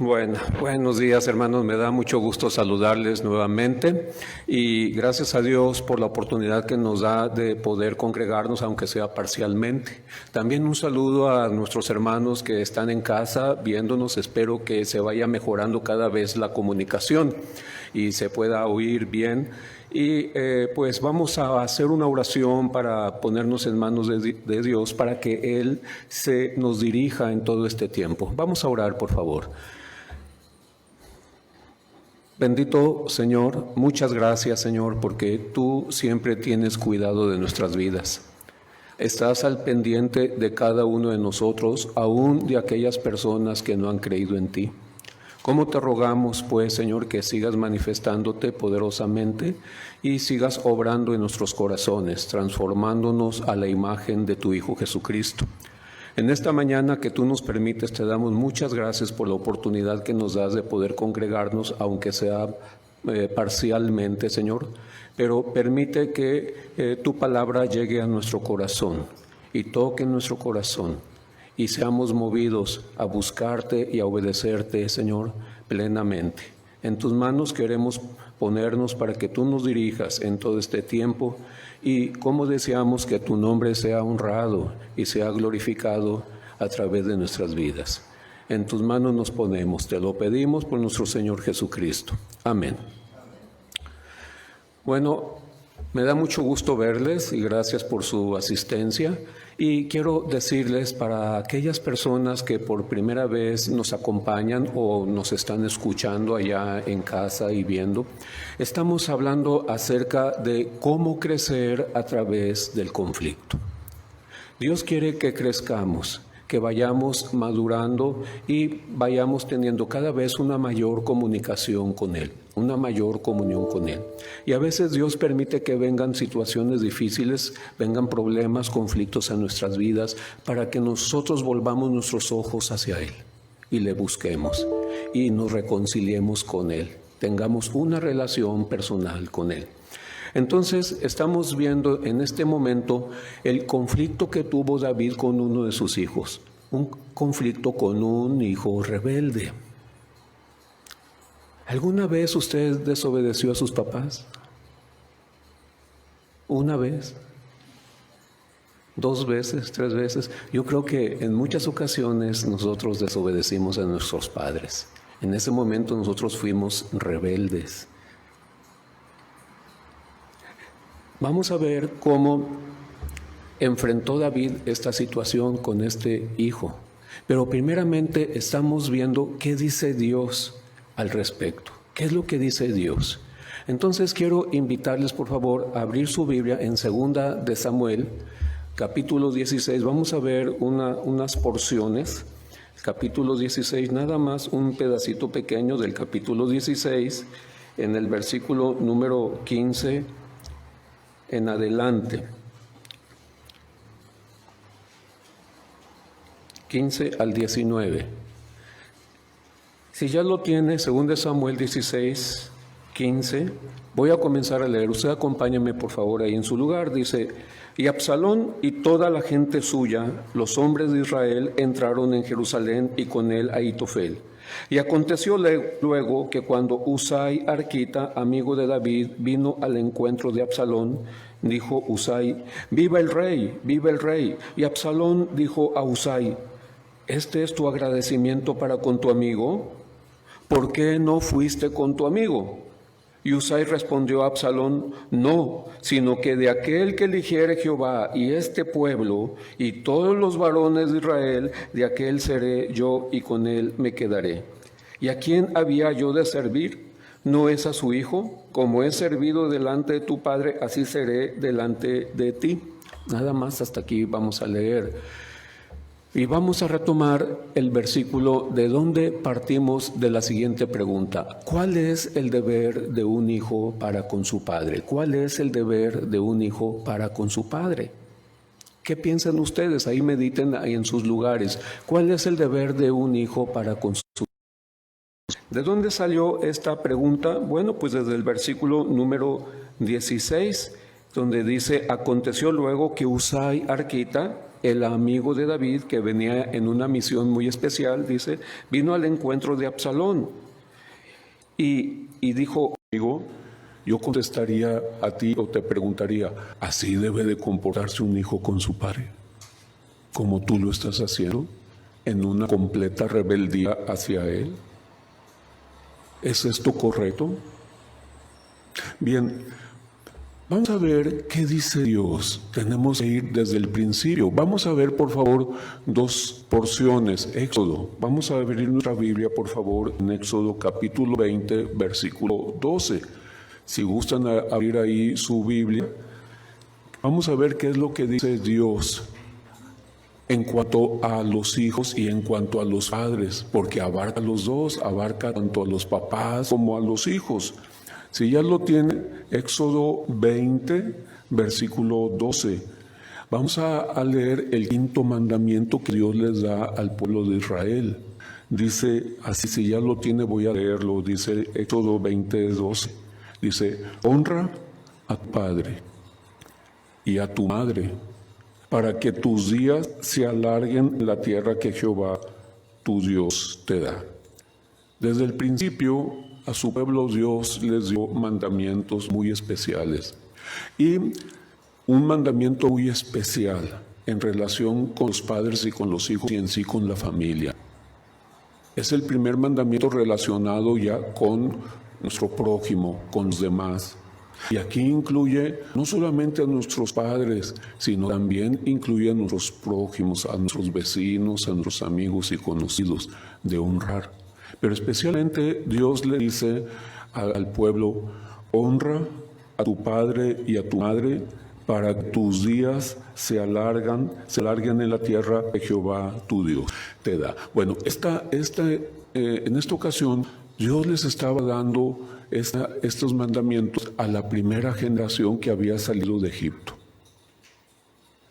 Bueno, buenos días, hermanos. Me da mucho gusto saludarles nuevamente y gracias a Dios por la oportunidad que nos da de poder congregarnos, aunque sea parcialmente. También un saludo a nuestros hermanos que están en casa viéndonos. Espero que se vaya mejorando cada vez la comunicación y se pueda oír bien. Y pues vamos a hacer una oración para ponernos en manos de Dios para que Él nos dirija en todo este tiempo. Vamos a orar, por favor. Bendito Señor, muchas gracias, Señor, porque tú siempre tienes cuidado de nuestras vidas. Estás al pendiente de cada uno de nosotros, aún de aquellas personas que no han creído en ti. ¿Cómo te rogamos, pues, Señor, que sigas manifestándote poderosamente y sigas obrando en nuestros corazones, transformándonos a la imagen de tu Hijo Jesucristo? En esta mañana que tú nos permites, te damos muchas gracias por la oportunidad que nos das de poder congregarnos, aunque sea parcialmente, Señor, pero permite que tu palabra llegue a nuestro corazón y toque nuestro corazón y seamos movidos a buscarte y a obedecerte, Señor, plenamente. En tus manos queremos ponernos para que tú nos dirijas en todo este tiempo y cómo deseamos que tu nombre sea honrado y sea glorificado a través de nuestras vidas. En tus manos nos ponemos, te lo pedimos por nuestro Señor Jesucristo. Amén. Bueno, me da mucho gusto verles y gracias por su asistencia. Y quiero decirles para aquellas personas que por primera vez nos acompañan o nos están escuchando allá en casa y viendo, estamos hablando acerca de cómo crecer a través del conflicto. Dios quiere que crezcamos, que vayamos madurando y vayamos teniendo cada vez una mayor comunicación con Él, una mayor comunión con Él. Y a veces Dios permite que vengan situaciones difíciles, vengan problemas, conflictos a nuestras vidas, para que nosotros volvamos nuestros ojos hacia Él y le busquemos y nos reconciliemos con Él, tengamos una relación personal con Él. Entonces estamos viendo en este momento el conflicto que tuvo David con uno de sus hijos, un conflicto con un hijo rebelde. ¿Alguna vez usted desobedeció a sus papás? ¿Una vez? ¿2 veces? ¿3 veces? Yo creo que en muchas ocasiones nosotros desobedecimos a nuestros padres. En ese momento nosotros fuimos rebeldes. Vamos a ver cómo enfrentó David esta situación con este hijo. Pero primeramente estamos viendo qué dice Dios al respecto. ¿Qué es lo que dice Dios? Entonces quiero invitarles, por favor, a abrir su Biblia en 2 de Samuel, capítulo 16. Vamos a ver unas porciones. Capítulo 16, nada más un pedacito pequeño del capítulo 16, en el versículo número 15 en adelante. 15 al 19. Si ya lo tiene, 2 de Samuel 16, 15, voy a comenzar a leer. Usted acompáñeme, por favor, ahí en su lugar. Dice: y Absalón y toda la gente suya, los hombres de Israel, entraron en Jerusalén y con él Ahitofel. Y aconteció luego que cuando Husai Arquita, amigo de David, vino al encuentro de Absalón, dijo Husai: viva el rey, viva el rey. Y Absalón dijo a Husai: ¿este es tu agradecimiento para con tu amigo? ¿Por qué no fuiste con tu amigo? Y Husai respondió a Absalón: no, sino que de aquel que eligiere Jehová y este pueblo y todos los varones de Israel, de aquel seré yo y con él me quedaré. ¿Y a quién había yo de servir? ¿No es a su hijo? Como he servido delante de tu padre, así seré delante de ti. Nada más hasta aquí vamos a leer. Y vamos a retomar el versículo de donde partimos de la siguiente pregunta. ¿Cuál es el deber de un hijo para con su padre? ¿Cuál es el deber de un hijo para con su padre? ¿Qué piensan ustedes? Ahí mediten ahí en sus lugares. ¿Cuál es el deber de un hijo para con su padre? ¿De dónde salió esta pregunta? Bueno, pues desde el versículo número 16, donde dice: aconteció luego que Husai Arquita, el amigo de David, que venía en una misión muy especial, dice, vino al encuentro de Absalón y dijo, amigo, yo contestaría a ti o te preguntaría, ¿así debe de comportarse un hijo con su padre? ¿Como tú lo estás haciendo? ¿En una completa rebeldía hacia él? ¿Es esto correcto? Bien, vamos a ver qué dice Dios. Tenemos que ir desde el principio. Vamos a ver, por favor, dos porciones. Éxodo. Vamos a abrir nuestra Biblia, por favor, en Éxodo capítulo 20, versículo 12. Si gustan abrir ahí su Biblia, vamos a ver qué es lo que dice Dios en cuanto a los hijos y en cuanto a los padres, porque abarca a los dos, abarca tanto a los papás como a los hijos. Si ya lo tiene, Éxodo 20, versículo 12. Vamos a leer el quinto mandamiento que Dios les da al pueblo de Israel. Dice, así si ya lo tiene voy a leerlo, dice Éxodo 20, 12. Dice, honra a tu padre y a tu madre, para que tus días se alarguen en la tierra que Jehová tu Dios te da. Desde el principio a su pueblo Dios les dio mandamientos muy especiales. Y un mandamiento muy especial en relación con los padres y con los hijos y en sí con la familia. Es el primer mandamiento relacionado ya con nuestro prójimo, con los demás. Y aquí incluye no solamente a nuestros padres, sino también incluye a nuestros prójimos, a nuestros vecinos, a nuestros amigos y conocidos, de honrar. Pero especialmente Dios le dice al pueblo, honra a tu padre y a tu madre para que tus días se alarguen en la tierra que Jehová tu Dios te da. Bueno, en esta ocasión Dios les estaba dando estos mandamientos a la primera generación que había salido de Egipto.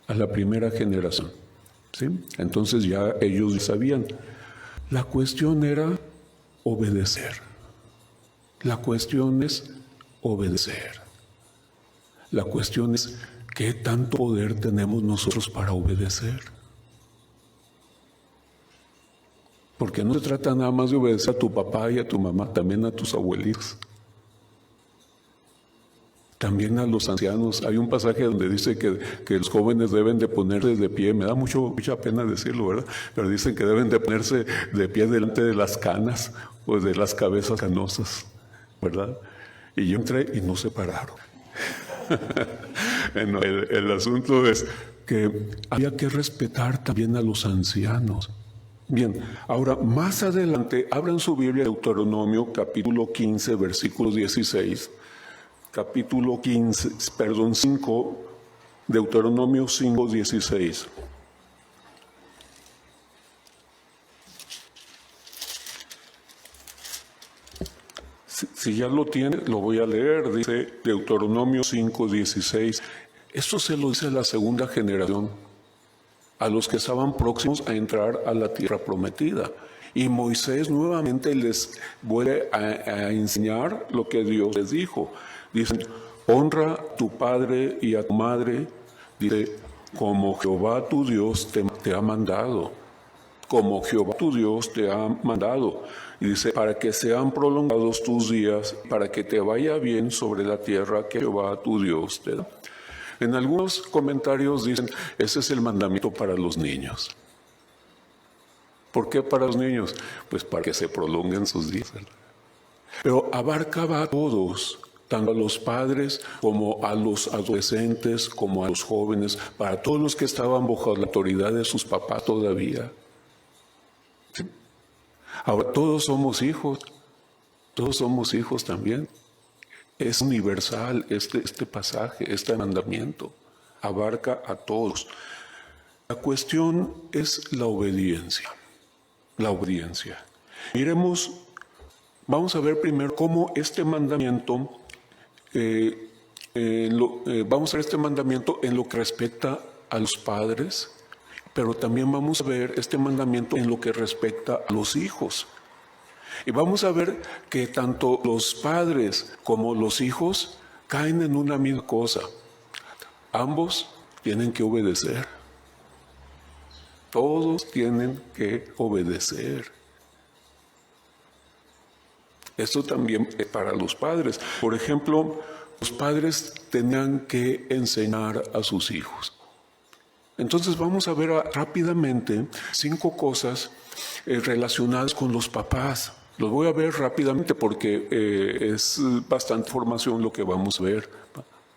A la primera generación. ¿Sí? Entonces ya ellos sabían. La cuestión era obedecer. La cuestión es obedecer. La cuestión es qué tanto poder tenemos nosotros para obedecer. Porque no se trata nada más de obedecer a tu papá y a tu mamá, también a tus abuelitos. También a los ancianos. Hay un pasaje donde dice que los jóvenes deben de ponerse de pie. Me da mucha pena decirlo, ¿verdad? Pero dicen que deben de ponerse de pie delante de las canas o de las cabezas canosas, ¿verdad? Y yo entré y no se pararon. Bueno, el asunto es que había que respetar también a los ancianos. Bien, ahora más adelante, abran su Biblia, Deuteronomio capítulo 15, versículo 16. Capítulo 5, Deuteronomio 5, 16. Si ya lo tiene, lo voy a leer. Dice Deuteronomio 5, 16. Esto se lo dice a la segunda generación, a los que estaban próximos a entrar a la tierra prometida. Y Moisés nuevamente les vuelve a enseñar lo que Dios les dijo. Dicen, honra a tu padre y a tu madre, dice, como Jehová tu Dios te ha mandado. Como Jehová tu Dios te ha mandado. Y dice, para que sean prolongados tus días, para que te vaya bien sobre la tierra que Jehová tu Dios te da. En algunos comentarios dicen, ese es el mandamiento para los niños. ¿Por qué para los niños? Pues para que se prolonguen sus días. Pero abarcaba a todos, tanto a los padres como a los adolescentes, como a los jóvenes, para todos los que estaban bajo la autoridad de sus papás todavía. ¿Sí? Ahora, todos somos hijos también. Es universal este pasaje, este mandamiento. Abarca a todos. La cuestión es la obediencia. La obediencia. Vamos a ver primero cómo este mandamiento, vamos a ver este mandamiento en lo que respecta a los padres, pero también vamos a ver este mandamiento en lo que respecta a los hijos. Y vamos a ver que tanto los padres como los hijos caen en una misma cosa. Ambos tienen que obedecer. todos tienen que obedecer. Esto también es para los padres. Por ejemplo, los padres tenían que enseñar a sus hijos. Entonces vamos a ver rápidamente 5 cosas relacionadas con los papás. Los voy a ver rápidamente porque es bastante información lo que vamos a ver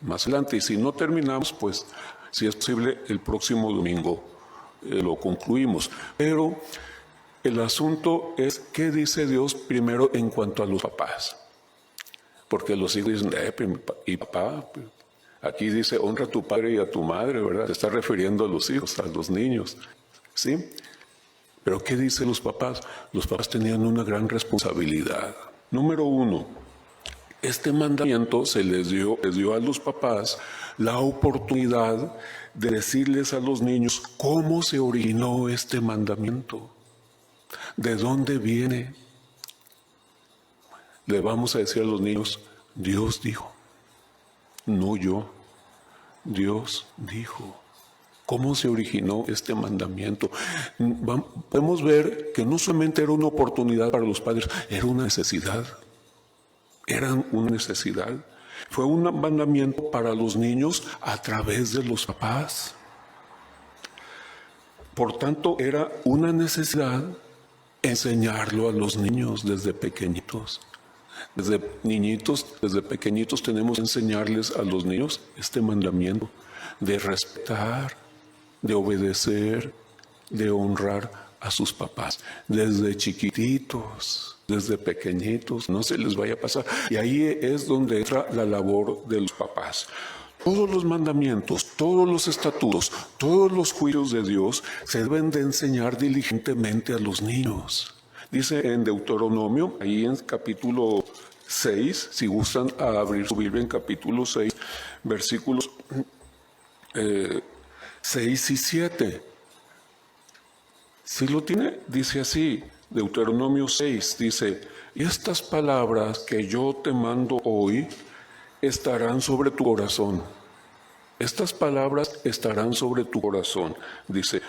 más adelante. Y si no terminamos, pues si es posible, el próximo domingo lo concluimos. Pero el asunto es qué dice Dios primero en cuanto a los papás. Porque los hijos dicen, y papá, aquí dice, honra a tu padre y a tu madre, ¿verdad? Se está refiriendo a los hijos, a los niños, ¿sí? Pero ¿qué dicen los papás? Los papás tenían una gran responsabilidad. Número 1, este mandamiento se les dio a los papás la oportunidad de decirles a los niños cómo se originó este mandamiento, de dónde viene. Le vamos a decir a los niños, Dios dijo, no yo, Dios dijo. ¿Cómo se originó este mandamiento? Podemos ver que no solamente era una oportunidad para los padres, era una necesidad. Era una necesidad. Fue un mandamiento para los niños a través de los papás. Por tanto, era una necesidad enseñarlo a los niños desde pequeñitos. Desde pequeñitos tenemos que enseñarles a los niños este mandamiento de respetar, de obedecer, de honrar a sus papás. Desde chiquititos, desde pequeñitos, no se les vaya a pasar. Y ahí es donde entra la labor de los papás. Todos los mandamientos, todos los estatutos, todos los juicios de Dios se deben de enseñar diligentemente a los niños. Dice en Deuteronomio, ahí en capítulo 6, si gustan abrir su Biblia en capítulo 6, versículos 6 y 7. Si lo tiene, dice así, Deuteronomio 6, dice, y estas palabras que yo te mando hoy estarán sobre tu corazón. Estas palabras estarán sobre tu corazón, dice,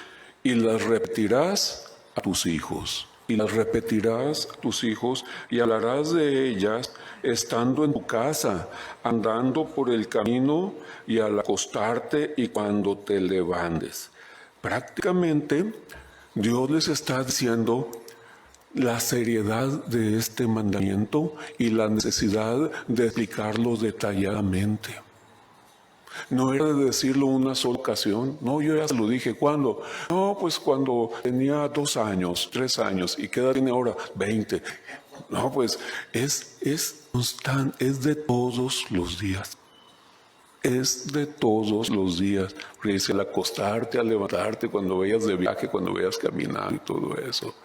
y las repetirás a tus hijos. Y las repetirás a tus hijos y hablarás de ellas estando en tu casa, andando por el camino y al acostarte y cuando te levantes. Prácticamente, Dios les está diciendo la seriedad de este mandamiento y la necesidad de explicarlo detalladamente. No era de decirlo una sola ocasión. No, yo ya se lo dije. ¿Cuándo? No, pues cuando tenía 2 años, 3 años. ¿Y qué edad tiene ahora? 20. No, pues es constante, es de todos los días. Es de todos los días. Dice, al acostarte, al levantarte, cuando vayas de viaje, cuando vayas caminando y todo eso.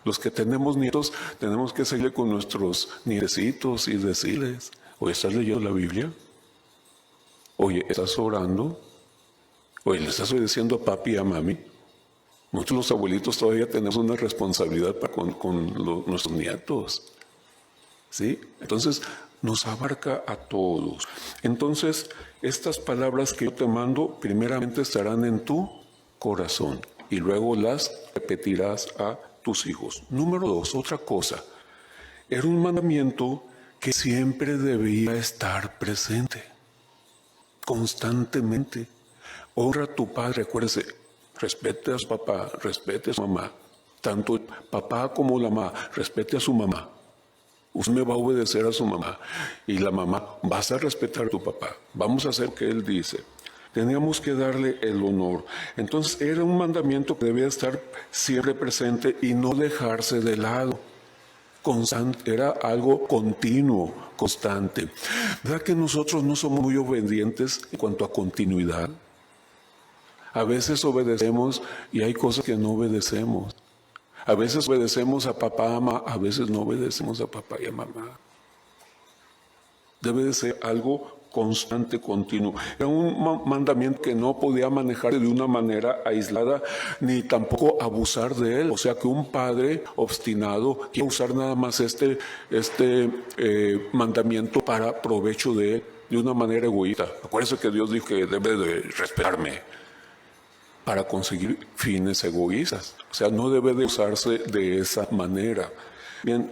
Los que tenemos nietos, tenemos que seguir con nuestros nietecitos y decirles, oye, ¿estás leyendo la Biblia? Oye, ¿estás orando? Oye, ¿le estás obedeciendo a papi y a mami? Nosotros los abuelitos todavía tenemos una responsabilidad con nuestros nietos. ¿Sí? Entonces, nos abarca a todos. Entonces, estas palabras que yo te mando, primeramente estarán en tu corazón y luego las repetirás a tus hijos. Número 2, otra cosa. Era un mandamiento que siempre debía estar presente. Constantemente. Honra a tu padre, acuérdese, respete a su papá, respete a su mamá. Tanto el papá como la mamá, respete a su mamá. Usted me va a obedecer a su mamá. Y la mamá, vas a respetar a tu papá. Vamos a hacer lo que él dice. Teníamos que darle el honor. Entonces era un mandamiento que debía estar siempre presente y no dejarse de lado. Constante, era algo continuo, constante. ¿Verdad que nosotros no somos muy obedientes en cuanto a continuidad? A veces obedecemos y hay cosas que no obedecemos. A veces obedecemos a papá, a mamá, a veces no obedecemos a papá y a mamá. Debe de ser algo constante, continuo. Era un mandamiento que no podía manejar de una manera aislada, ni tampoco abusar de él. O sea que un padre obstinado quiere usar nada más este mandamiento para provecho de él, de una manera egoísta. Acuérdense que Dios dijo que debe de respetarme. para conseguir fines egoístas. O sea, no debe de usarse de esa manera. Bien,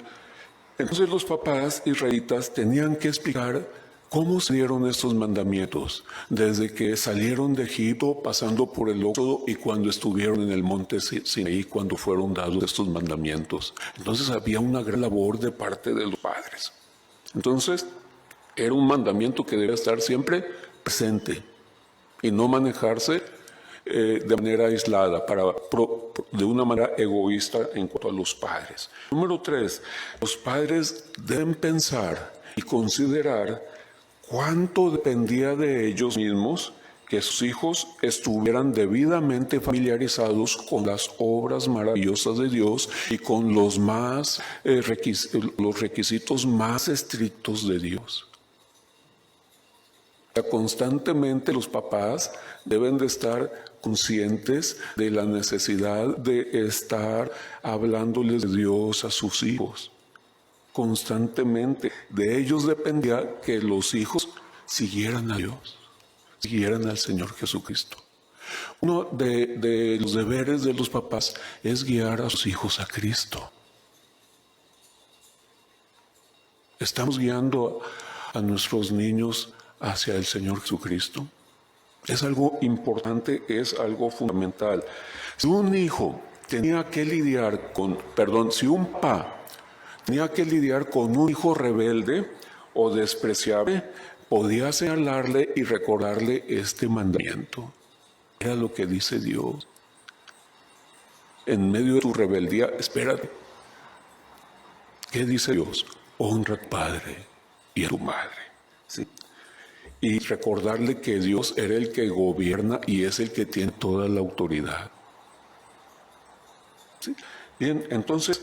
entonces los papás israelitas tenían que explicar cómo se dieron estos mandamientos, desde que salieron de Egipto, pasando por el Éxodo y cuando estuvieron en el monte Sinaí, cuando fueron dados estos mandamientos. Entonces había una gran labor de parte de los padres. Entonces, era un mandamiento que debía estar siempre presente y no manejarse de manera aislada, de una manera egoísta en cuanto a los padres. Número 3, los padres deben pensar y considerar cuánto dependía de ellos mismos que sus hijos estuvieran debidamente familiarizados con las obras maravillosas de Dios y con los requisitos más estrictos de Dios. Constantemente los papás deben de estar conscientes de la necesidad de estar hablándoles de Dios a sus hijos. Constantemente. De ellos dependía que los hijos siguieran a Dios, siguieran al Señor Jesucristo. Uno de los deberes de los papás es guiar a sus hijos a Cristo. Estamos guiando a nuestros niños hacia el Señor Jesucristo. Es algo importante, es algo fundamental. Si un hijo tenía que lidiar si un papá tenía que lidiar con un hijo rebelde o despreciable, podía señalarle y recordarle este mandamiento. Era lo que dice Dios. En medio de tu rebeldía, espérate. ¿Qué dice Dios? Honra a tu padre y a tu madre. ¿Sí? Y recordarle que Dios era el que gobierna y es el que tiene toda la autoridad. ¿Sí? Bien, entonces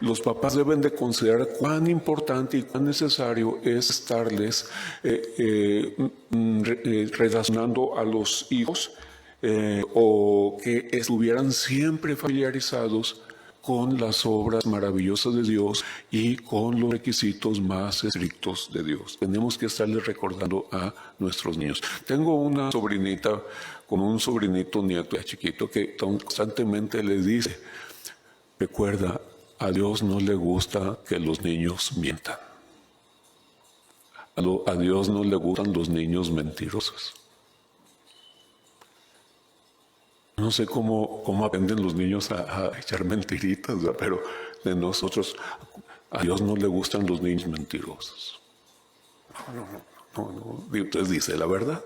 los papás deben de considerar cuán importante y cuán necesario es estarles relacionando a los hijos o que estuvieran siempre familiarizados con las obras maravillosas de Dios y con los requisitos más estrictos de Dios. Tenemos que estarles recordando a nuestros niños. Tengo una sobrinita, como un sobrinito nieto ya chiquito, que constantemente les dice, recuerda, a Dios no le gusta que los niños mientan. A Dios no le gustan los niños mentirosos. No sé cómo aprenden los niños a echar mentiritas, ¿verdad? Pero de nosotros, a Dios no le gustan los niños mentirosos. No. Entonces dice la verdad.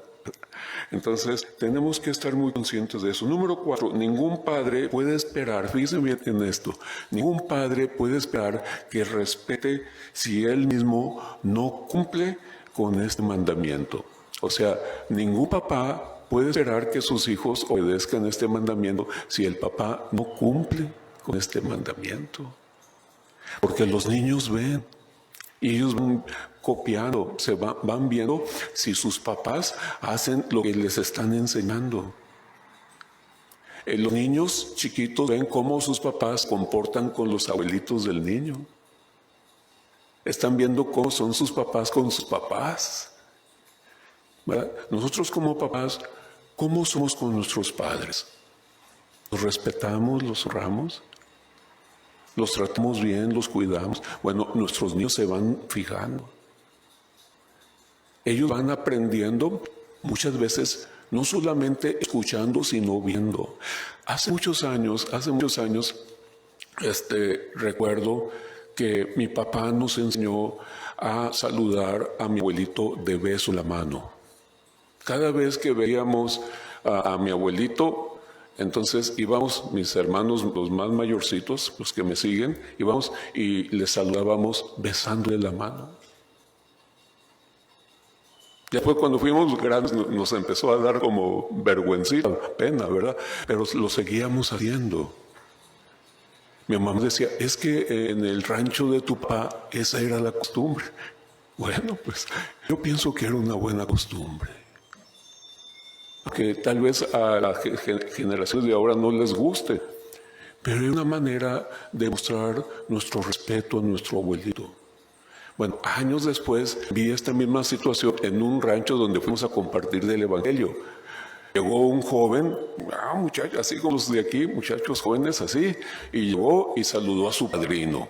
Entonces, tenemos que estar muy conscientes de eso. Número 4, ningún padre puede esperar, fíjense bien en esto, ningún padre puede esperar que respete si él mismo no cumple con este mandamiento. O sea, ningún papá puede esperar que sus hijos obedezcan este mandamiento si el papá no cumple con este mandamiento. Porque los niños ven, y ellos van copiando, van viendo si sus papás hacen lo que les están enseñando. Los niños chiquitos ven cómo sus papás se comportan con los abuelitos del niño. Están viendo cómo son sus papás con sus papás. ¿Verdad? Nosotros como papás, ¿cómo somos con nuestros padres? ¿Los respetamos, los honramos? ¿Los tratamos bien, los cuidamos? Bueno, nuestros niños se van fijando. Ellos van aprendiendo muchas veces, no solamente escuchando, sino viendo. Hace muchos años, recuerdo que mi papá nos enseñó a saludar a mi abuelito de beso en la mano. Cada vez que veíamos a mi abuelito, entonces íbamos, mis hermanos, los más mayorcitos, los que me siguen, íbamos y les saludábamos besándole la mano. Después cuando fuimos grandes nos empezó a dar como vergüencita, pena, ¿verdad? Pero lo seguíamos haciendo. Mi mamá decía, es que en el rancho de tu papá esa era la costumbre. Bueno, pues yo pienso que era una buena costumbre. Que tal vez a las generaciones de ahora no les guste, pero es una manera de mostrar nuestro respeto a nuestro abuelito. Bueno, años después vi esta misma situación en un rancho donde fuimos a compartir del Evangelio. Llegó un joven, muchacho, así como los de aquí, muchachos jóvenes así, y llegó y saludó a su padrino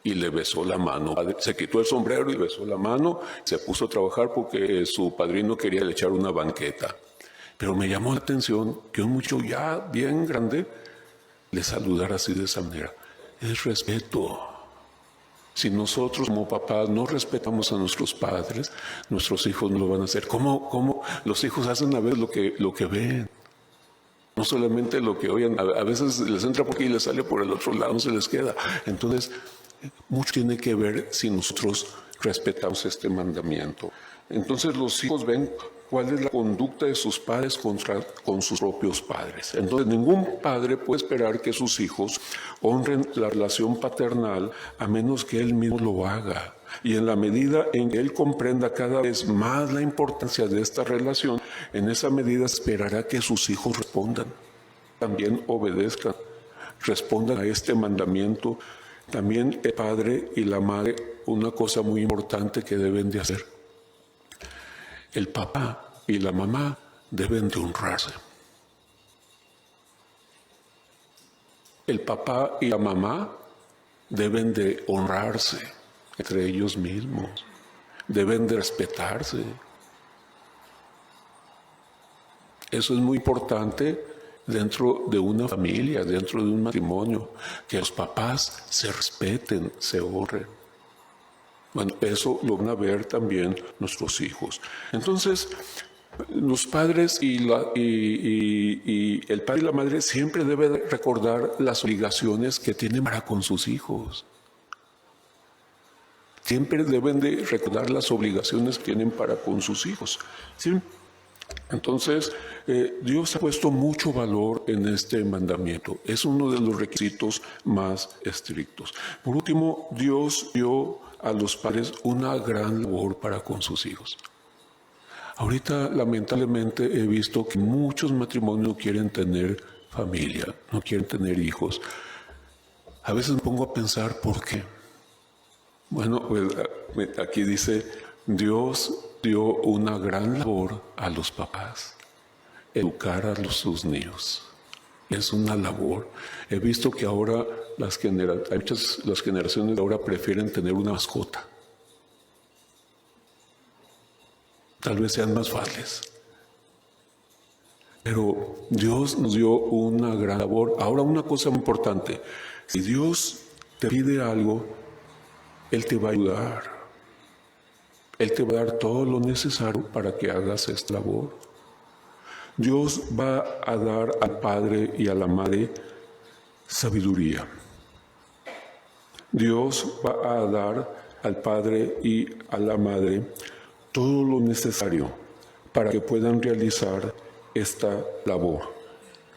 y le besó la mano. Se quitó el sombrero y le besó la mano, se puso a trabajar porque su padrino quería le echar una banqueta. Pero me llamó la atención que un muchacho ya bien grande le saludara así de esa manera. Es respeto. Si nosotros como papás no respetamos a nuestros padres, nuestros hijos no lo van a hacer. ¿Cómo los hijos hacen a ver lo que ven? No solamente lo que oyen, a veces les entra por aquí y les sale por el otro lado, no se les queda. Entonces, mucho tiene que ver si nosotros respetamos este mandamiento. Entonces los hijos ven cuál es la conducta de sus padres con sus propios padres. Entonces ningún padre puede esperar que sus hijos honren la relación paternal a menos que él mismo lo haga. Y en la medida en que él comprenda cada vez más la importancia de esta relación, en esa medida esperará que sus hijos respondan, también obedezcan, respondan a este mandamiento. También el padre y la madre, una cosa muy importante que deben de hacer. El papá y la mamá deben de honrarse. El papá y la mamá deben de honrarse entre ellos mismos. Deben de respetarse. Eso es muy importante dentro de una familia, dentro de un matrimonio, que los papás se respeten, se honren. Bueno, eso lo van a ver también nuestros hijos. Entonces, los padres y el padre y la madre siempre deben recordar las obligaciones que tienen para con sus hijos. Siempre deben de recordar las obligaciones que tienen para con sus hijos. ¿Sí? Entonces, Dios ha puesto mucho valor en este mandamiento. Es uno de los requisitos más estrictos. Por último, Dios dio a los padres una gran labor para con sus hijos. Ahorita, lamentablemente, he visto que muchos matrimonios no quieren tener familia, no quieren tener hijos. A veces me pongo a pensar, ¿por qué? Bueno, pues aquí dice, Dios dio una gran labor a los papás, educar a sus niños. Es una labor. He visto que ahora las generaciones de ahora prefieren tener una mascota. Tal vez sean más fáciles. Pero Dios nos dio una gran labor. Ahora una cosa muy importante. Si Dios te pide algo, Él te va a ayudar. Él te va a dar todo lo necesario para que hagas esta labor. Dios va a dar al padre y a la madre sabiduría. Dios va a dar al padre y a la madre todo lo necesario para que puedan realizar esta labor.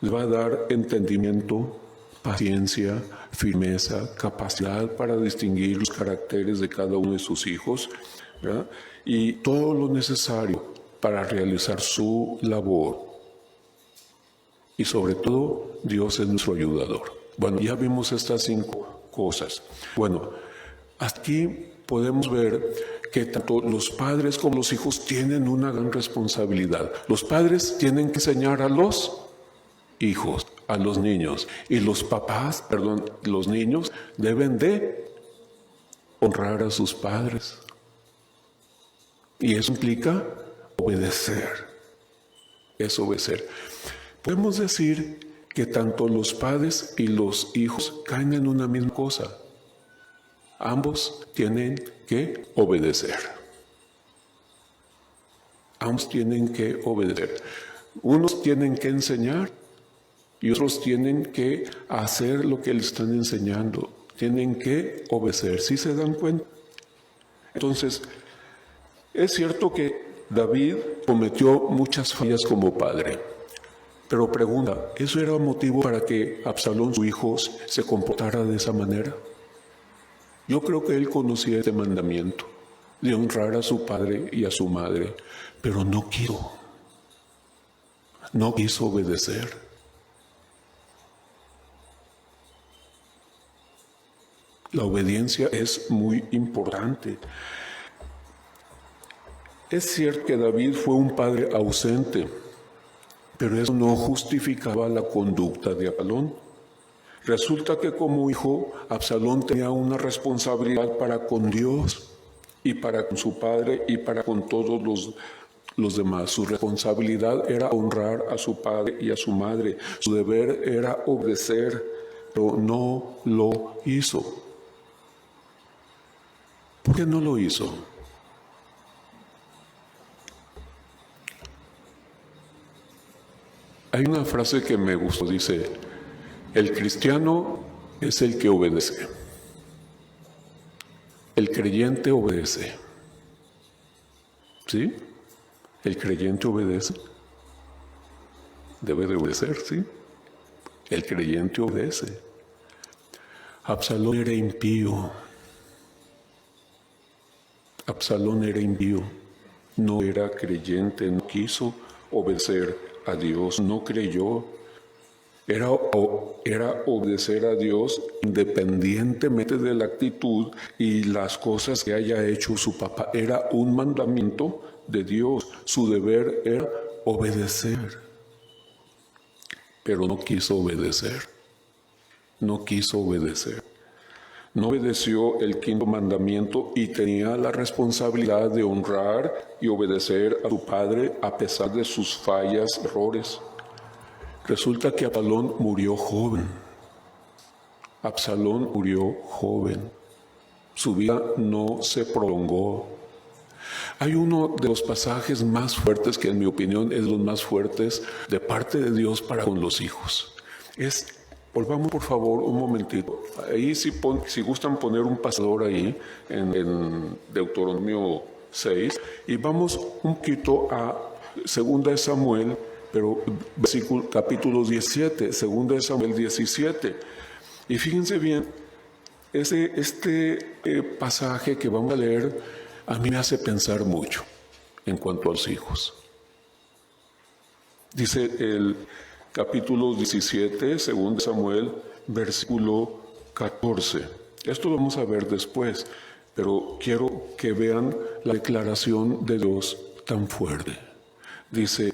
Les va a dar entendimiento, paciencia, firmeza, capacidad para distinguir los caracteres de cada uno de sus hijos, ¿verdad? Y todo lo necesario para realizar su labor. Y sobre todo, Dios es nuestro ayudador. Bueno, ya vimos estas 5 cosas. Bueno, aquí podemos ver que tanto los padres como los hijos tienen una gran responsabilidad. Los padres tienen que enseñar a los hijos, a los niños. Y los los niños deben de honrar a sus padres. Y eso implica obedecer. Es obedecer. Podemos decir que tanto los padres y los hijos caen en una misma cosa. Ambos tienen que obedecer. Ambos tienen que obedecer. Unos tienen que enseñar y otros tienen que hacer lo que les están enseñando. Tienen que obedecer. ¿Sí se dan cuenta? Entonces, es cierto que David cometió muchas fallas como padre. Pero pregunta, ¿eso era motivo para que Absalón, su hijo, se comportara de esa manera? Yo creo que él conocía este mandamiento de honrar a su padre y a su madre, pero no quiso obedecer. La obediencia es muy importante. Es cierto que David fue un padre ausente, Pero eso no justificaba la conducta de Absalón. Resulta que como hijo, Absalón tenía una responsabilidad para con Dios y para con su padre y para con todos los demás. Su responsabilidad era honrar a su padre y a su madre. Su deber era obedecer, pero no lo hizo. ¿Por qué no lo hizo? Hay una frase que me gustó, dice, el cristiano es el que obedece. El creyente obedece. ¿Sí? El creyente obedece. Debe de obedecer, ¿sí? El creyente obedece. Absalón era impío. Absalón era impío. No era creyente, no quiso obedecer a Dios, no creyó. Era obedecer a Dios independientemente de la actitud y las cosas que haya hecho su papá. Era un mandamiento de Dios. Su deber era obedecer. Pero no quiso obedecer. No quiso obedecer. No obedeció el quinto mandamiento y tenía la responsabilidad de honrar y obedecer a su padre a pesar de sus fallas, errores. Resulta que Absalón murió joven. Absalón murió joven. Su vida no se prolongó. Hay uno de los pasajes más fuertes, que en mi opinión es los más fuertes de parte de Dios para con los hijos. Volvamos por favor un momentito. Ahí si gustan poner un pasador ahí en Deuteronomio 6 y vamos un poquito a 2 Samuel, pero capítulo 17, 2 Samuel 17. Y fíjense bien, este pasaje que vamos a leer a mí me hace pensar mucho en cuanto a los hijos. Dice el capítulo 17, 2 Samuel, versículo 14. Esto lo vamos a ver después, pero quiero que vean la declaración de Dios tan fuerte. Dice,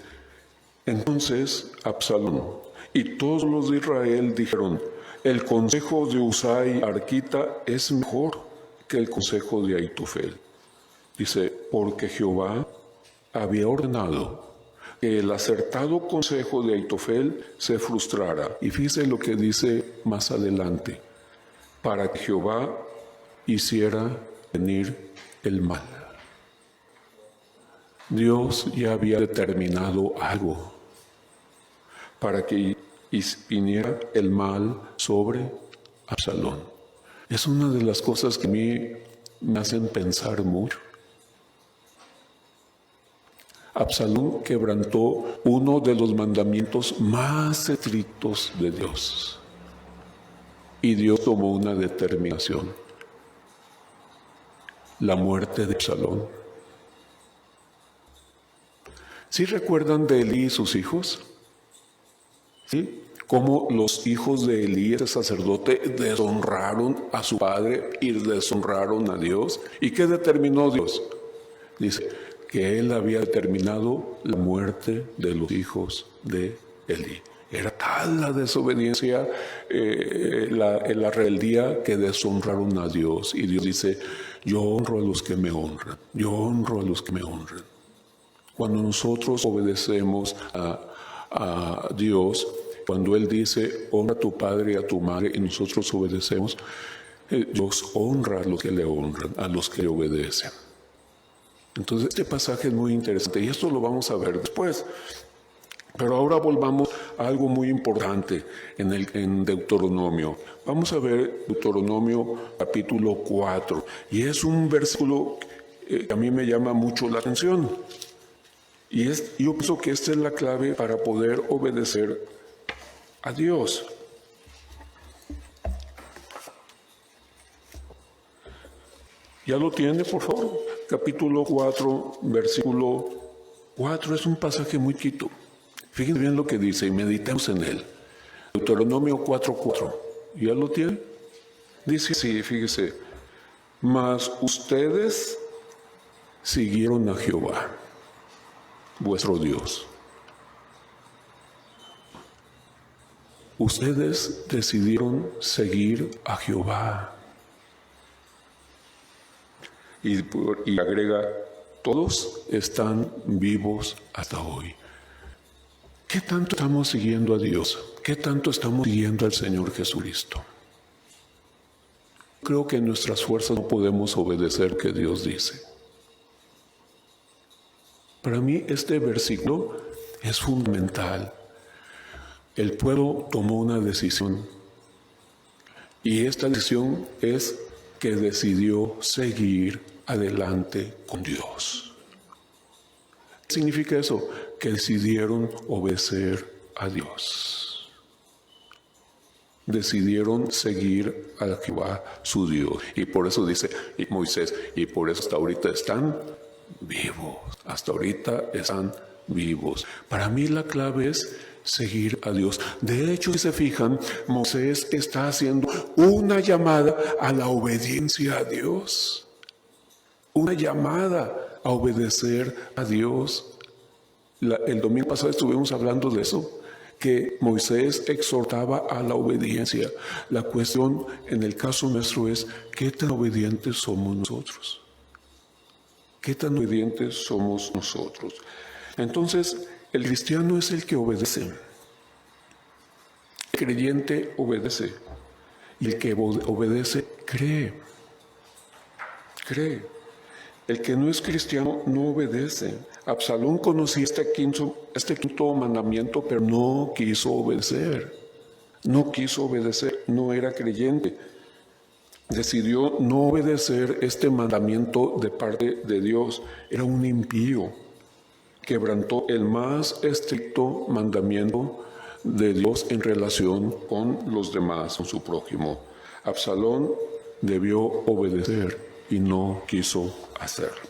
entonces Absalón y todos los de Israel dijeron, el consejo de Usai arquita es mejor que el consejo de Ahitofel. Dice, porque Jehová había ordenado que el acertado consejo de Ahitofel se frustrara. Y fíjense lo que dice más adelante, para que Jehová hiciera venir el mal. Dios ya había determinado algo para que viniera el mal sobre Absalón. Es una de las cosas que a mí me hacen pensar mucho. Absalón quebrantó uno de los mandamientos más estrictos de Dios. Y Dios tomó una determinación. La muerte de Absalón. ¿Sí recuerdan de Elí y sus hijos? ¿Sí? Cómo los hijos de Elí, el sacerdote, deshonraron a su padre y deshonraron a Dios. ¿Y qué determinó Dios? Dice que él había determinado la muerte de los hijos de Elí. Era tal la desobediencia, la rebeldía, que deshonraron a Dios. Y Dios dice, yo honro a los que me honran, yo honro a los que me honran. Cuando nosotros obedecemos a Dios, cuando Él dice, honra a tu padre y a tu madre, y nosotros obedecemos, Dios honra a los que le honran, a los que le obedecen. Entonces, este pasaje es muy interesante y esto lo vamos a ver después. Pero ahora volvamos a algo muy importante en Deuteronomio. Vamos a ver Deuteronomio capítulo 4. Y es un versículo que a mí me llama mucho la atención. Y yo pienso que esta es la clave para poder obedecer a Dios. ¿Ya lo tiene, por favor? Capítulo 4, versículo 4. Es un pasaje muy quito. Fíjense bien lo que dice y meditemos en él. Deuteronomio 4:4. ¿Ya lo tiene? Dice así, fíjese. Mas ustedes siguieron a Jehová, vuestro Dios, ustedes decidieron seguir a Jehová. Y agrega, todos están vivos hasta hoy. ¿Qué tanto estamos siguiendo a Dios? ¿Qué tanto estamos siguiendo al Señor Jesucristo? Creo que en nuestras fuerzas no podemos obedecer lo que Dios dice. Para mí este versículo es fundamental. El pueblo tomó una decisión y esta decisión es que decidió seguir adelante con Dios. ¿Qué significa eso? Que decidieron obedecer a Dios. Decidieron seguir a Jehová su Dios. Y por eso dice Moisés, y por eso hasta ahorita están vivos. Hasta ahorita están vivos. Para mí la clave es seguir a Dios. De hecho, si se fijan, Moisés está haciendo una llamada a la obediencia a Dios. Una llamada a obedecer a Dios. El domingo pasado estuvimos hablando de eso, que Moisés exhortaba a la obediencia. La cuestión en el caso nuestro es, ¿qué tan obedientes somos nosotros? ¿Qué tan obedientes somos nosotros? Entonces, el cristiano es el que obedece. El creyente obedece. Y el que obedece cree. Cree. El que no es cristiano no obedece. Absalón conocía este quinto mandamiento, pero no quiso obedecer. No quiso obedecer, no era creyente. Decidió no obedecer este mandamiento de parte de Dios. Era un impío. Quebrantó el más estricto mandamiento de Dios en relación con los demás, con su prójimo. Absalón debió obedecer y no quiso hacerlo.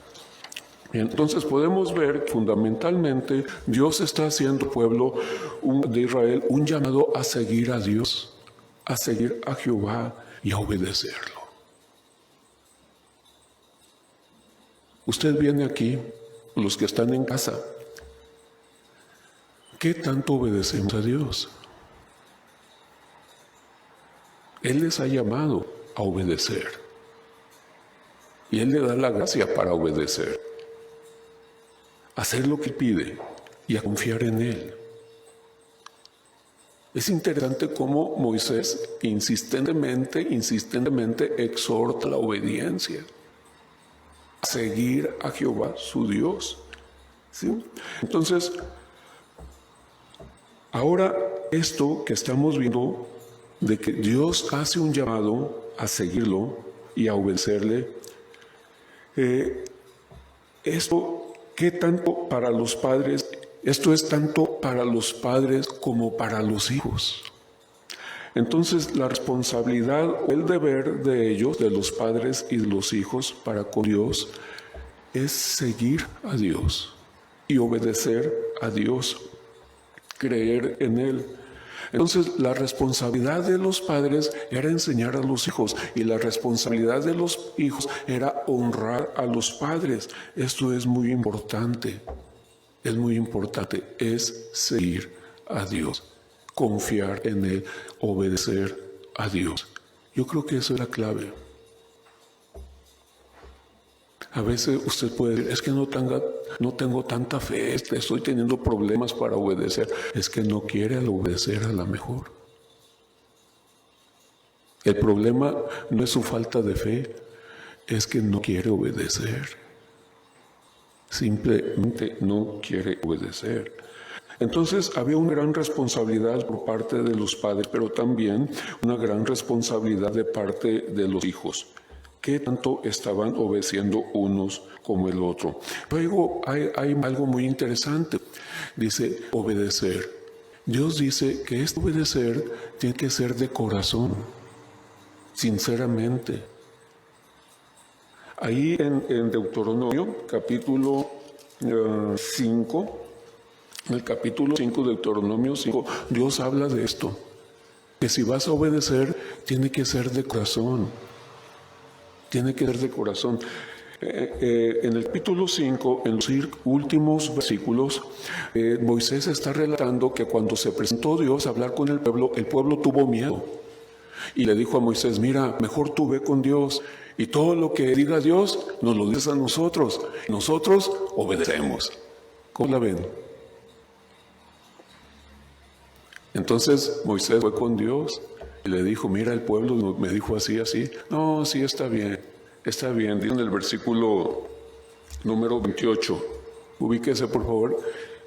Entonces podemos ver que fundamentalmente Dios está haciendo al pueblo de Israel un llamado a seguir a Dios, a seguir a Jehová y a obedecerlo. Usted viene aquí, los que están en casa, ¿qué tanto obedecemos a Dios? Él les ha llamado a obedecer y Él le da la gracia para obedecer, hacer lo que pide y a confiar en Él. Es interesante cómo Moisés insistentemente exhorta la obediencia, a seguir a Jehová su Dios. ¿Sí? Entonces, ahora esto que estamos viendo de que Dios hace un llamado a seguirlo y a obedecerle, esto ¿qué tanto para los padres? Esto es tanto para los padres como para los hijos. Entonces la responsabilidad o el deber de ellos, de los padres y de los hijos para con Dios, es seguir a Dios y obedecer a Dios, creer en Él. Entonces la responsabilidad de los padres era enseñar a los hijos y la responsabilidad de los hijos era honrar a los padres. Esto es muy importante, es seguir a Dios, confiar en Él, obedecer a Dios. Yo creo que esa es la clave. A veces usted puede decir, es que no tengo tanta fe, estoy teniendo problemas para obedecer. Es que no quiere obedecer a la mejor. El problema no es su falta de fe, es que no quiere obedecer. Simplemente no quiere obedecer. Entonces había una gran responsabilidad por parte de los padres, pero también una gran responsabilidad de parte de los hijos. ¿Qué tanto estaban obedeciendo unos como el otro? Luego hay algo muy interesante. Dice obedecer. Dios dice que este obedecer tiene que ser de corazón, sinceramente. Ahí en Deuteronomio, capítulo 5, en el capítulo 5 de Deuteronomio 5, Dios habla de esto. Que si vas a obedecer, tiene que ser de corazón. Tiene que ser de corazón. En el capítulo 5, en los últimos versículos, Moisés está relatando que cuando se presentó Dios a hablar con el pueblo tuvo miedo. Y le dijo a Moisés, mira, mejor tú ve con Dios y todo lo que diga Dios nos lo dices a nosotros. Nosotros obedecemos. ¿Cómo la ven? Entonces Moisés fue con Dios y le dijo, mira, el pueblo me dijo así, así. No, sí, está bien. Está bien, dice en el versículo número 28, ubíquese por favor,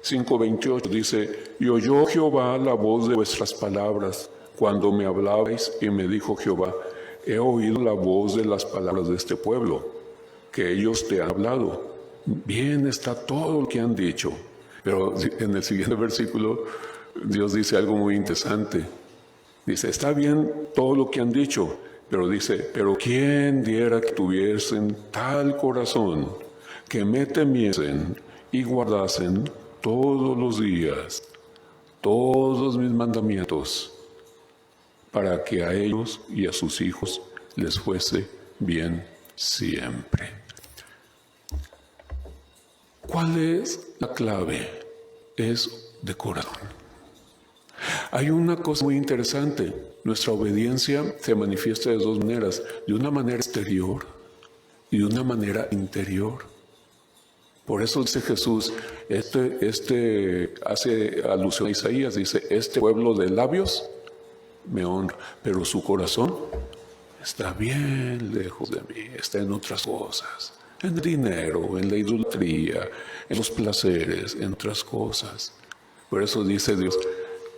5:28, dice, y oyó Jehová la voz de vuestras palabras cuando me hablabais, y me dijo Jehová, he oído la voz de las palabras de este pueblo, que ellos te han hablado. Bien está todo lo que han dicho. Pero en el siguiente versículo, Dios dice algo muy interesante. Dice, está bien todo lo que han dicho, pero dice, pero ¿quién diera que tuviesen tal corazón que me temiesen y guardasen todos los días todos mis mandamientos, para que a ellos y a sus hijos les fuese bien siempre? ¿Cuál es la clave? Es de corazón. Hay una cosa muy interesante. Nuestra obediencia se manifiesta de dos maneras, de una manera exterior y de una manera interior. Por eso dice Jesús, hace alusión a Isaías, dice, este pueblo de labios me honra, pero su corazón está bien lejos de mí, está en otras cosas, en el dinero, en la idolatría, en los placeres, en otras cosas. Por eso dice Dios,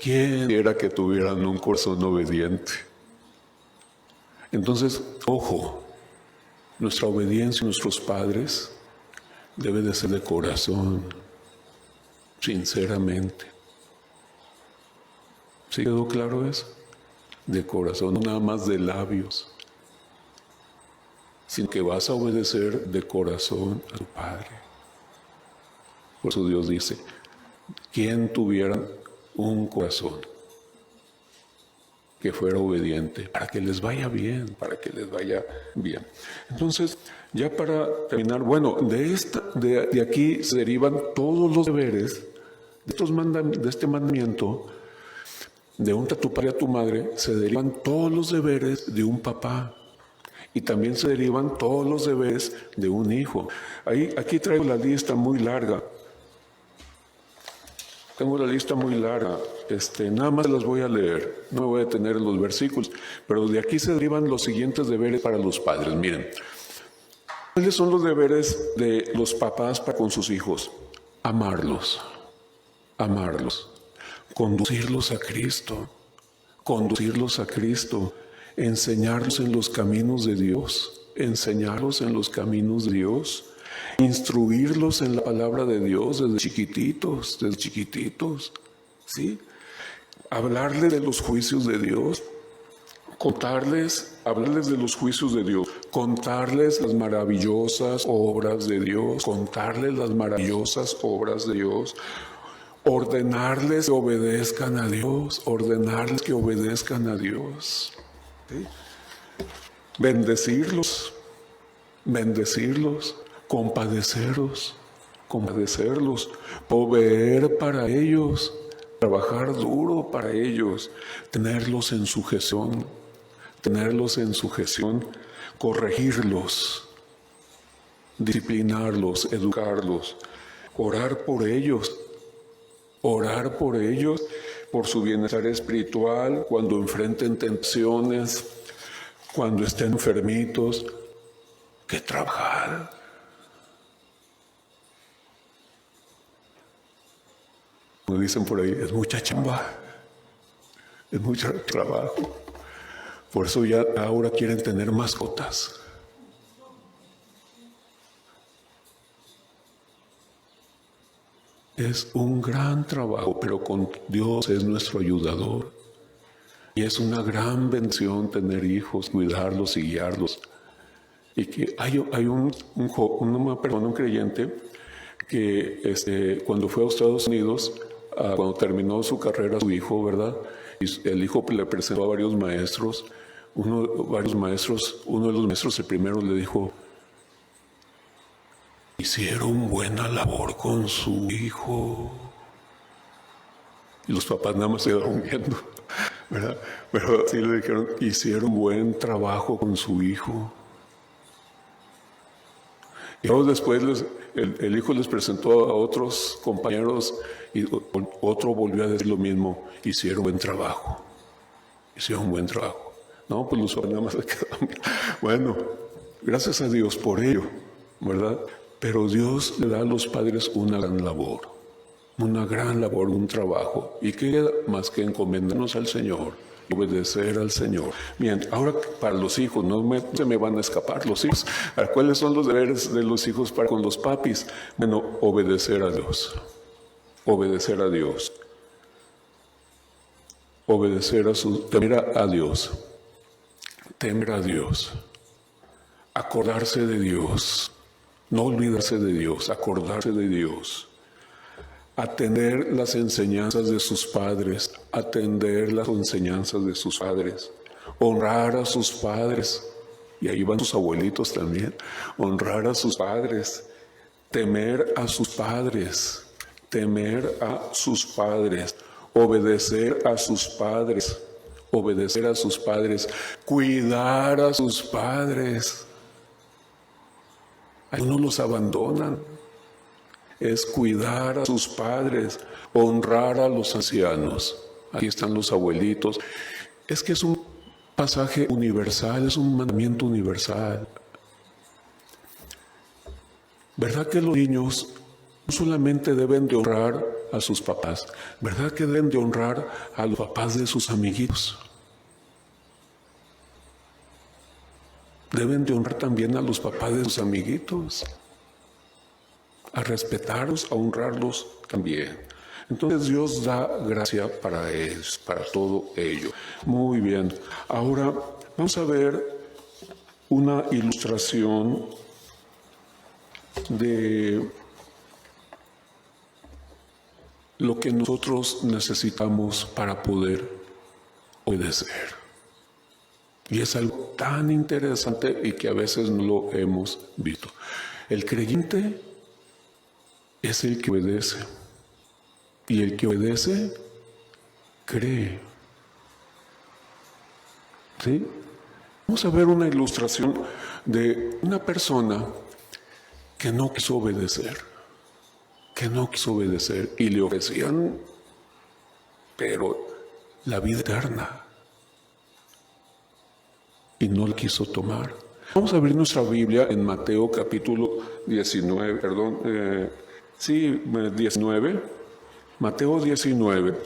¿quién era que tuvieran un corazón obediente? Entonces, ojo, nuestra obediencia a nuestros padres debe de ser de corazón, sinceramente. ¿Sí quedó claro eso? De corazón, no nada más de labios, sino que vas a obedecer de corazón a tu Padre. Por eso Dios dice, ¿quién tuviera un corazón que fuera obediente, para que les vaya bien, para que les vaya bien? Entonces, ya para terminar, bueno, de aquí se derivan todos los deberes de este mandamiento, de honra a tu padre y a tu madre, se derivan todos los deberes de un papá, y también se derivan todos los deberes de un hijo. Aquí traigo la lista muy larga. Tengo la lista muy larga, nada más las voy a leer, no me voy a detener en los versículos, pero de aquí se derivan los siguientes deberes para los padres. Miren, ¿cuáles son los deberes de los papás para con sus hijos? Amarlos, conducirlos a Cristo, enseñarlos en los caminos de Dios, instruirlos en la palabra de Dios desde chiquititos, ¿sí? Hablarles de los juicios de Dios, hablarles de los juicios de Dios, contarles las maravillosas obras de Dios, ordenarles que obedezcan a Dios, ¿sí? Bendecirlos, compadecerlos, proveer para ellos, trabajar duro para ellos, tenerlos en sujeción, corregirlos, disciplinarlos, educarlos, orar por ellos, por su bienestar espiritual, cuando enfrenten tentaciones, cuando estén enfermitos, que trabajar. Como dicen por ahí, es mucha chamba, es mucho trabajo. Por eso ya ahora quieren tener mascotas. Es un gran trabajo, pero con Dios es nuestro ayudador. Y es una gran bendición tener hijos, cuidarlos y guiarlos. Y que hay un creyente que cuando fue a Estados Unidos, cuando terminó su carrera, su hijo, ¿verdad? Y el hijo le presentó a varios maestros. Uno de los maestros, el primero le dijo, hicieron buena labor con su hijo. Y los papás nada más se quedaron viendo, ¿verdad? Pero sí le dijeron, hicieron buen trabajo con su hijo. Y luego después el hijo les presentó a otros compañeros y otro volvió a decir lo mismo, hicieron buen trabajo. Hicieron buen trabajo. No, pues los papás nada más se quedaron. Bueno, gracias a Dios por ello, ¿verdad? Pero Dios le da a los padres una gran labor, un trabajo. ¿Y qué queda más que encomendarnos al Señor, obedecer al Señor? Bien, ahora para los hijos, no se me van a escapar los hijos. ¿Cuáles son los deberes de los hijos para con los papis? Bueno, obedecer a Dios. Obedecer a Dios. Temer a Dios. Temer a Dios. Acordarse de Dios. No olvidarse de Dios, acordarse de Dios. Atender las enseñanzas de sus padres, honrar a sus padres, y ahí van sus abuelitos también, honrar a sus padres, temer a sus padres, obedecer a sus padres, cuidar a sus padres. Algunos los abandonan. Es cuidar a sus padres, honrar a los ancianos. Aquí están los abuelitos. Es que es un pasaje universal, es un mandamiento universal. ¿Verdad que los niños no solamente deben de honrar a sus papás? ¿Verdad que deben de honrar a los papás de sus amiguitos? Deben de honrar también a los papás de sus amiguitos. A respetarlos, a honrarlos también. Entonces Dios da gracia para eso, para todo ello. Muy bien. Ahora vamos a ver una ilustración de lo que nosotros necesitamos para poder obedecer. Y es algo tan interesante y que a veces no lo hemos visto. El creyente es el que obedece. Y el que obedece, cree. ¿Sí? Vamos a ver una ilustración de una persona que no quiso obedecer. Y le ofrecían, pero la vida eterna. Y no la quiso tomar. Vamos a abrir nuestra Biblia en Mateo capítulo 19, 19. Mateo 19.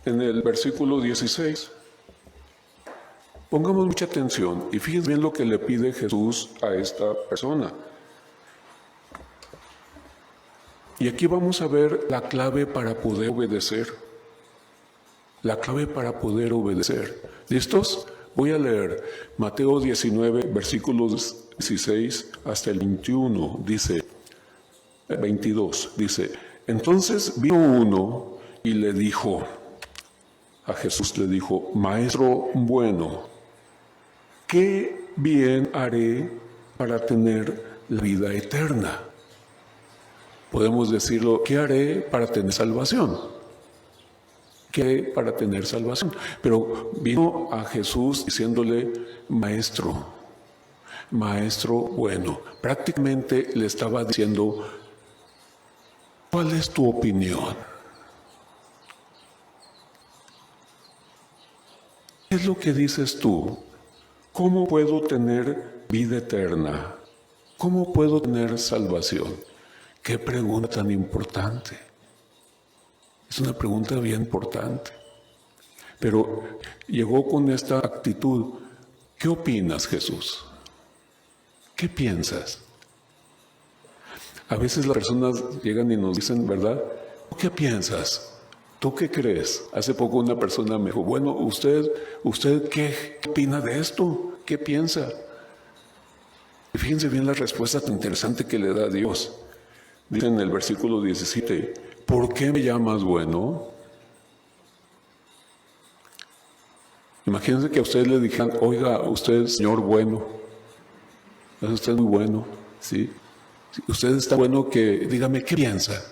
En el versículo 16. Pongamos mucha atención y fíjense bien lo que le pide Jesús a esta persona. Y aquí vamos a ver la clave para poder obedecer. ¿Listos? Voy a leer Mateo 19, versículos 16 hasta el 21. Dice, 22, dice, entonces vino uno y le dijo, a Jesús le dijo, Maestro bueno, ¿qué bien haré para tener la vida eterna? Podemos decirlo, ¿qué haré para tener salvación? Pero vino a Jesús diciéndole, Maestro bueno. Prácticamente le estaba diciendo, ¿cuál es tu opinión? ¿Qué es lo que dices tú? ¿Cómo puedo tener vida eterna? ¿Cómo puedo tener salvación? Qué pregunta tan importante. Es una pregunta bien importante. Pero llegó con esta actitud. ¿Qué opinas, Jesús? ¿Qué piensas? A veces las personas llegan y nos dicen, ¿verdad? ¿Qué piensas? ¿Tú qué crees? Hace poco una persona me dijo, bueno, ¿usted qué opina de esto? ¿Qué piensa? Y fíjense bien la respuesta tan interesante que le da Dios. Dice en el versículo 17, ¿por qué me llamas bueno? Imagínense que a ustedes le dijeran, oiga, usted es señor bueno, usted es muy bueno, ¿sí? Usted es tan bueno que, dígame, ¿qué piensa?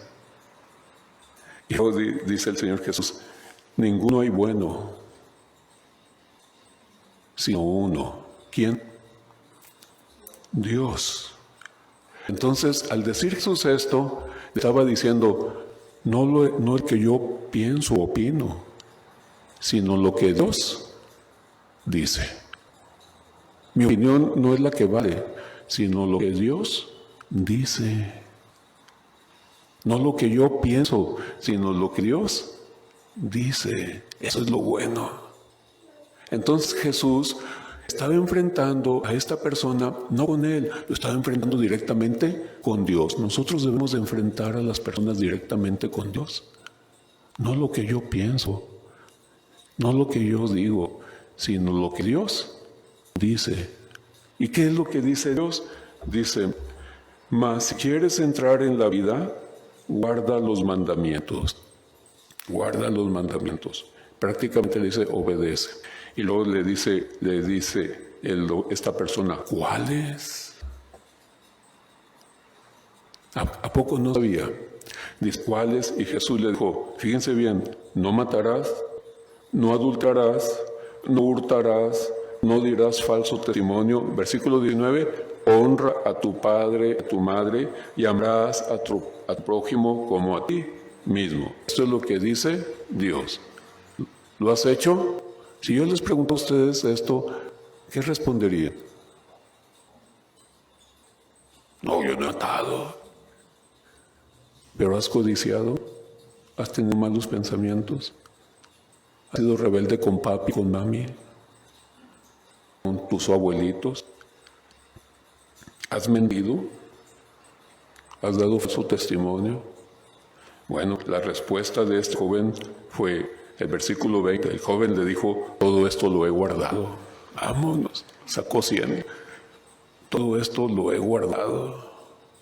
Y luego dice el Señor Jesús, ninguno hay bueno, sino uno. ¿Quién? Dios. Entonces, al decir Jesús esto, estaba diciendo, no el que yo pienso o opino, sino lo que Dios dice. Mi opinión no es la que vale, sino lo que Dios dice. No lo que yo pienso, sino lo que Dios dice. Eso es lo bueno. Entonces Jesús estaba enfrentando a esta persona, no con él, lo estaba enfrentando directamente con Dios. Nosotros debemos de enfrentar a las personas directamente con Dios. No lo que yo pienso, no lo que yo digo, sino lo que Dios dice. ¿Y qué es lo que dice Dios? Dice, mas si quieres entrar en la vida, guarda los mandamientos. Guarda los mandamientos. Prácticamente le dice, obedece. Y luego le dice esta persona, ¿cuáles? ¿A poco no sabía? Dice, ¿cuáles? Y Jesús le dijo, fíjense bien, no matarás, no adulterarás, no hurtarás, no dirás falso testimonio. Versículo 19, honra a tu padre, a tu madre, y amarás a tu prójimo como a ti mismo. Esto es lo que dice Dios. ¿Lo has hecho? Si yo les pregunto a ustedes esto, ¿qué responderían? No, yo no he matado. ¿Pero has codiciado? ¿Has tenido malos pensamientos? ¿Has sido rebelde con papi, con mami? ¿Con tus abuelitos? ¿Has mentido? ¿Has dado falso testimonio? Bueno, la respuesta de este joven fue el versículo 20. El joven le dijo, todo esto lo he guardado. Vámonos, sacó 100. Todo esto lo he guardado.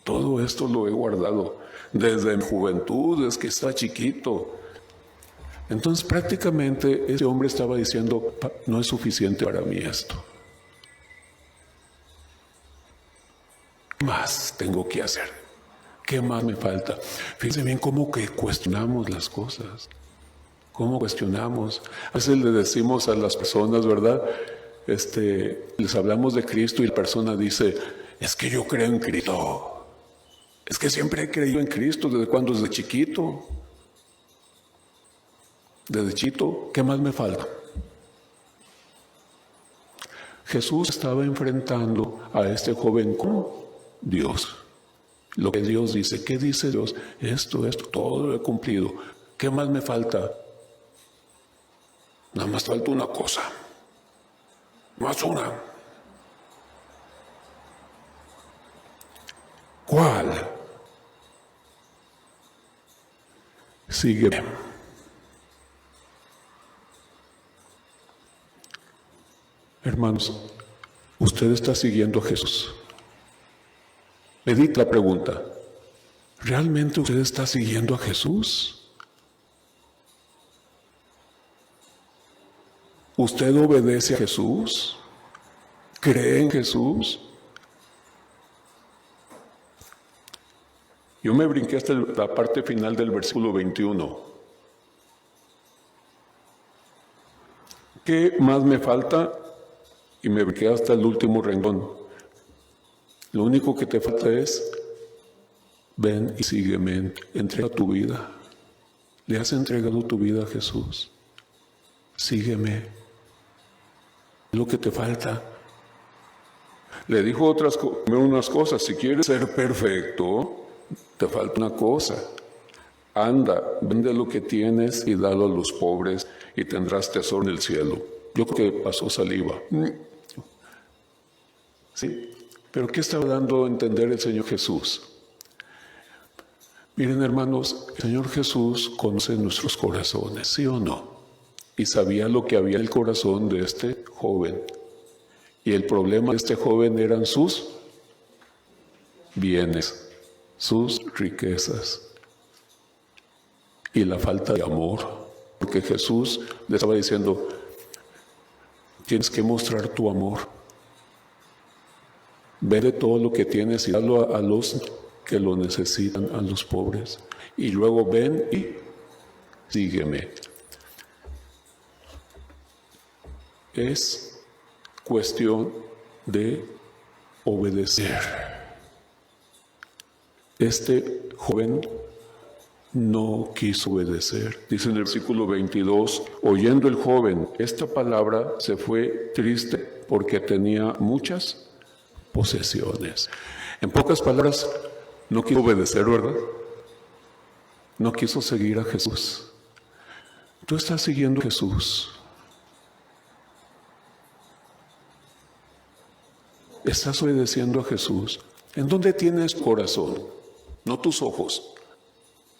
Todo esto lo he guardado. Desde mi juventud, desde que estaba chiquito. Entonces prácticamente ese hombre estaba diciendo, no es suficiente para mí esto. ¿Qué más tengo que hacer? ¿Qué más me falta? Fíjense bien cómo que cuestionamos las cosas. ¿Cómo cuestionamos? A veces le decimos a las personas, ¿verdad? Les hablamos de Cristo y la persona dice, es que yo creo en Cristo. Es que siempre he creído en Cristo. ¿Desde cuándo? Desde chiquito. Desde chiquito, ¿qué más me falta? Jesús estaba enfrentando a este joven con Dios. Lo que Dios dice. ¿Qué dice Dios? Esto, todo lo he cumplido. ¿Qué más me falta? Nada más falta una cosa. Más una. ¿Cuál? Sígueme. Hermanos, usted está siguiendo a Jesús. Medita la pregunta. ¿Realmente usted está siguiendo a Jesús? ¿Usted obedece a Jesús? ¿Cree en Jesús? Yo me brinqué hasta la parte final del versículo 21. ¿Qué más me falta? Y me brinqué hasta el último renglón. Lo único que te falta es, ven y sígueme, entrega tu vida. ¿Le has entregado tu vida a Jesús? Sígueme. Lo que te falta. Le dijo unas cosas. Si quieres ser perfecto, te falta una cosa. Anda, vende lo que tienes y dalo a los pobres y tendrás tesoro en el cielo. Yo creo que pasó saliva. Sí, pero ¿qué estaba dando a entender el Señor Jesús? Miren, hermanos, el Señor Jesús conoce nuestros corazones, ¿sí o no? Y sabía lo que había en el corazón de este joven. Y el problema de este joven eran sus bienes, sus riquezas y la falta de amor. Porque Jesús le estaba diciendo, tienes que mostrar tu amor. Vende todo lo que tienes y dalo a los que lo necesitan, a los pobres. Y luego ven y sígueme. Es cuestión de obedecer. Este joven no quiso obedecer. Dice en el versículo 22, oyendo el joven esta palabra, se fue triste porque tenía muchas posesiones. En pocas palabras, no quiso obedecer, ¿verdad? No quiso seguir a Jesús. Tú estás siguiendo a Jesús. Estás obedeciendo a Jesús. ¿En dónde tienes corazón? No tus ojos.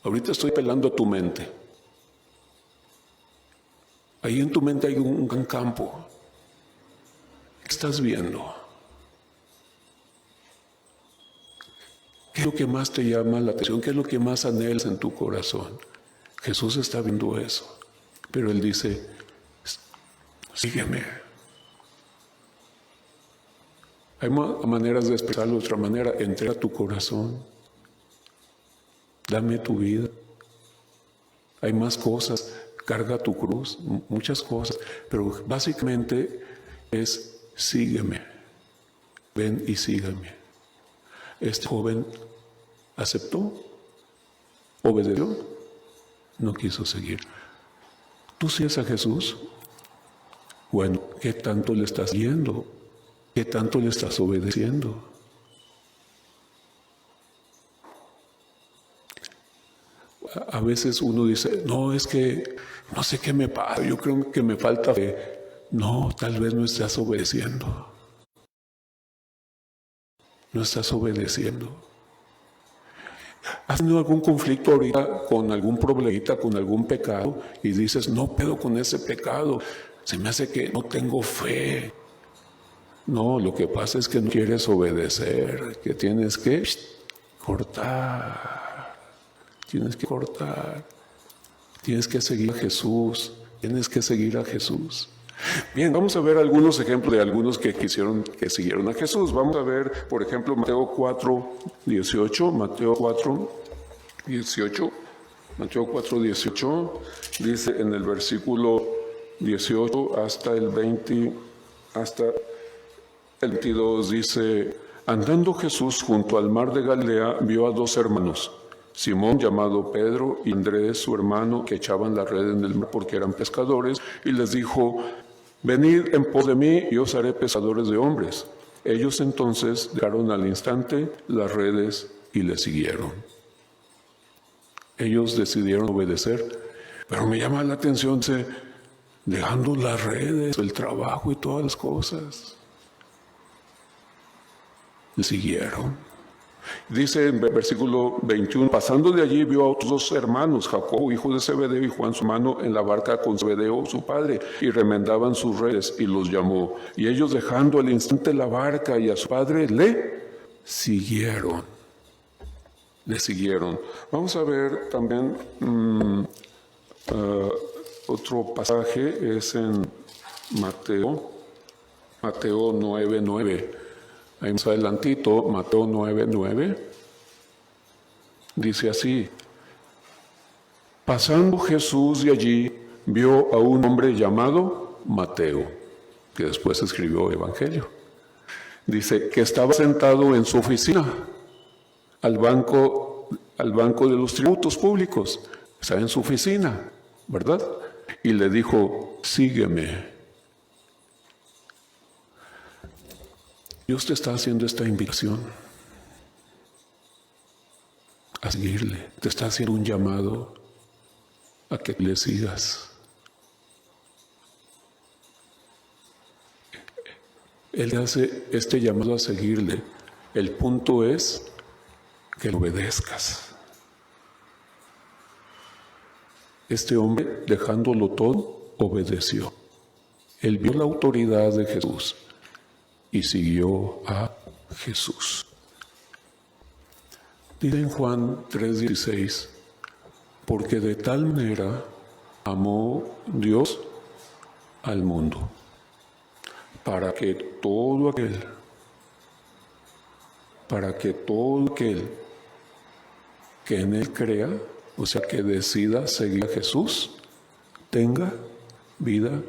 Ahorita estoy pelando a tu mente. Ahí en tu mente hay un gran campo. ¿Qué estás viendo? ¿Qué es lo que más te llama la atención? ¿Qué es lo que más anhelas en tu corazón? Jesús está viendo eso. Pero Él dice, sígueme. Hay maneras de expresarlo de otra manera. Entrega tu corazón. Dame tu vida. Hay más cosas. Carga tu cruz. Muchas cosas. Pero básicamente es sígueme. Ven y sígueme. Este joven aceptó. Obedeció. No quiso seguir. ¿Tú sigues a Jesús? Bueno, ¿qué tanto le estás siguiendo? ¿Qué tanto le estás obedeciendo? A veces uno dice, no, es que no sé qué me pasa, yo creo que me falta fe. No, tal vez no estás obedeciendo. No estás obedeciendo. ¿Has tenido algún conflicto ahorita con algún problemita, con algún pecado? Y dices, no puedo con ese pecado. Se me hace que no tengo fe. No, lo que pasa es que no quieres obedecer, que tienes que cortar. Tienes que cortar. Tienes que seguir a Jesús. Tienes que seguir a Jesús. Bien, vamos a ver algunos ejemplos de algunos que siguieron a Jesús. Vamos a ver, por ejemplo, Mateo 4, 18. Mateo 4, 18. Mateo 4, 18. Dice en el versículo 18 hasta el 20, hasta el 22, dice, andando Jesús junto al mar de Galilea, vio a dos hermanos, Simón llamado Pedro y Andrés su hermano, que echaban la red en el mar porque eran pescadores, y les dijo, venid en pos de mí y os haré pescadores de hombres. Ellos entonces dejaron al instante las redes y le siguieron. Ellos decidieron obedecer, pero me llama la atención, dejando las redes, el trabajo y todas las cosas. Le siguieron. Dice en versículo 21, pasando de allí vio a otros dos hermanos, Jacobo, hijo de Zebedeo, y Juan su hermano, en la barca con Zebedeo, su padre, y remendaban sus redes, y los llamó. Y ellos, dejando al instante la barca y a su padre, le siguieron. Le siguieron. Vamos a ver también otro pasaje, es en Mateo 9:9. Ahí más adelantito, Mateo 9:9, dice así, pasando Jesús de allí, vio a un hombre llamado Mateo, que después escribió Evangelio. Dice que estaba sentado en su oficina, al banco de los tributos públicos. Estaba en su oficina, ¿verdad? Y le dijo, sígueme. Dios te está haciendo esta invitación a seguirle. Te está haciendo un llamado a que le sigas. Él hace este llamado a seguirle. El punto es que lo obedezcas. Este hombre, dejándolo todo, obedeció. Él vio la autoridad de Jesús y siguió a Jesús. Dice en Juan 3:16, porque de tal manera amó Dios al mundo. para que todo aquel que en Él crea, o sea, que decida seguir a Jesús, tenga vida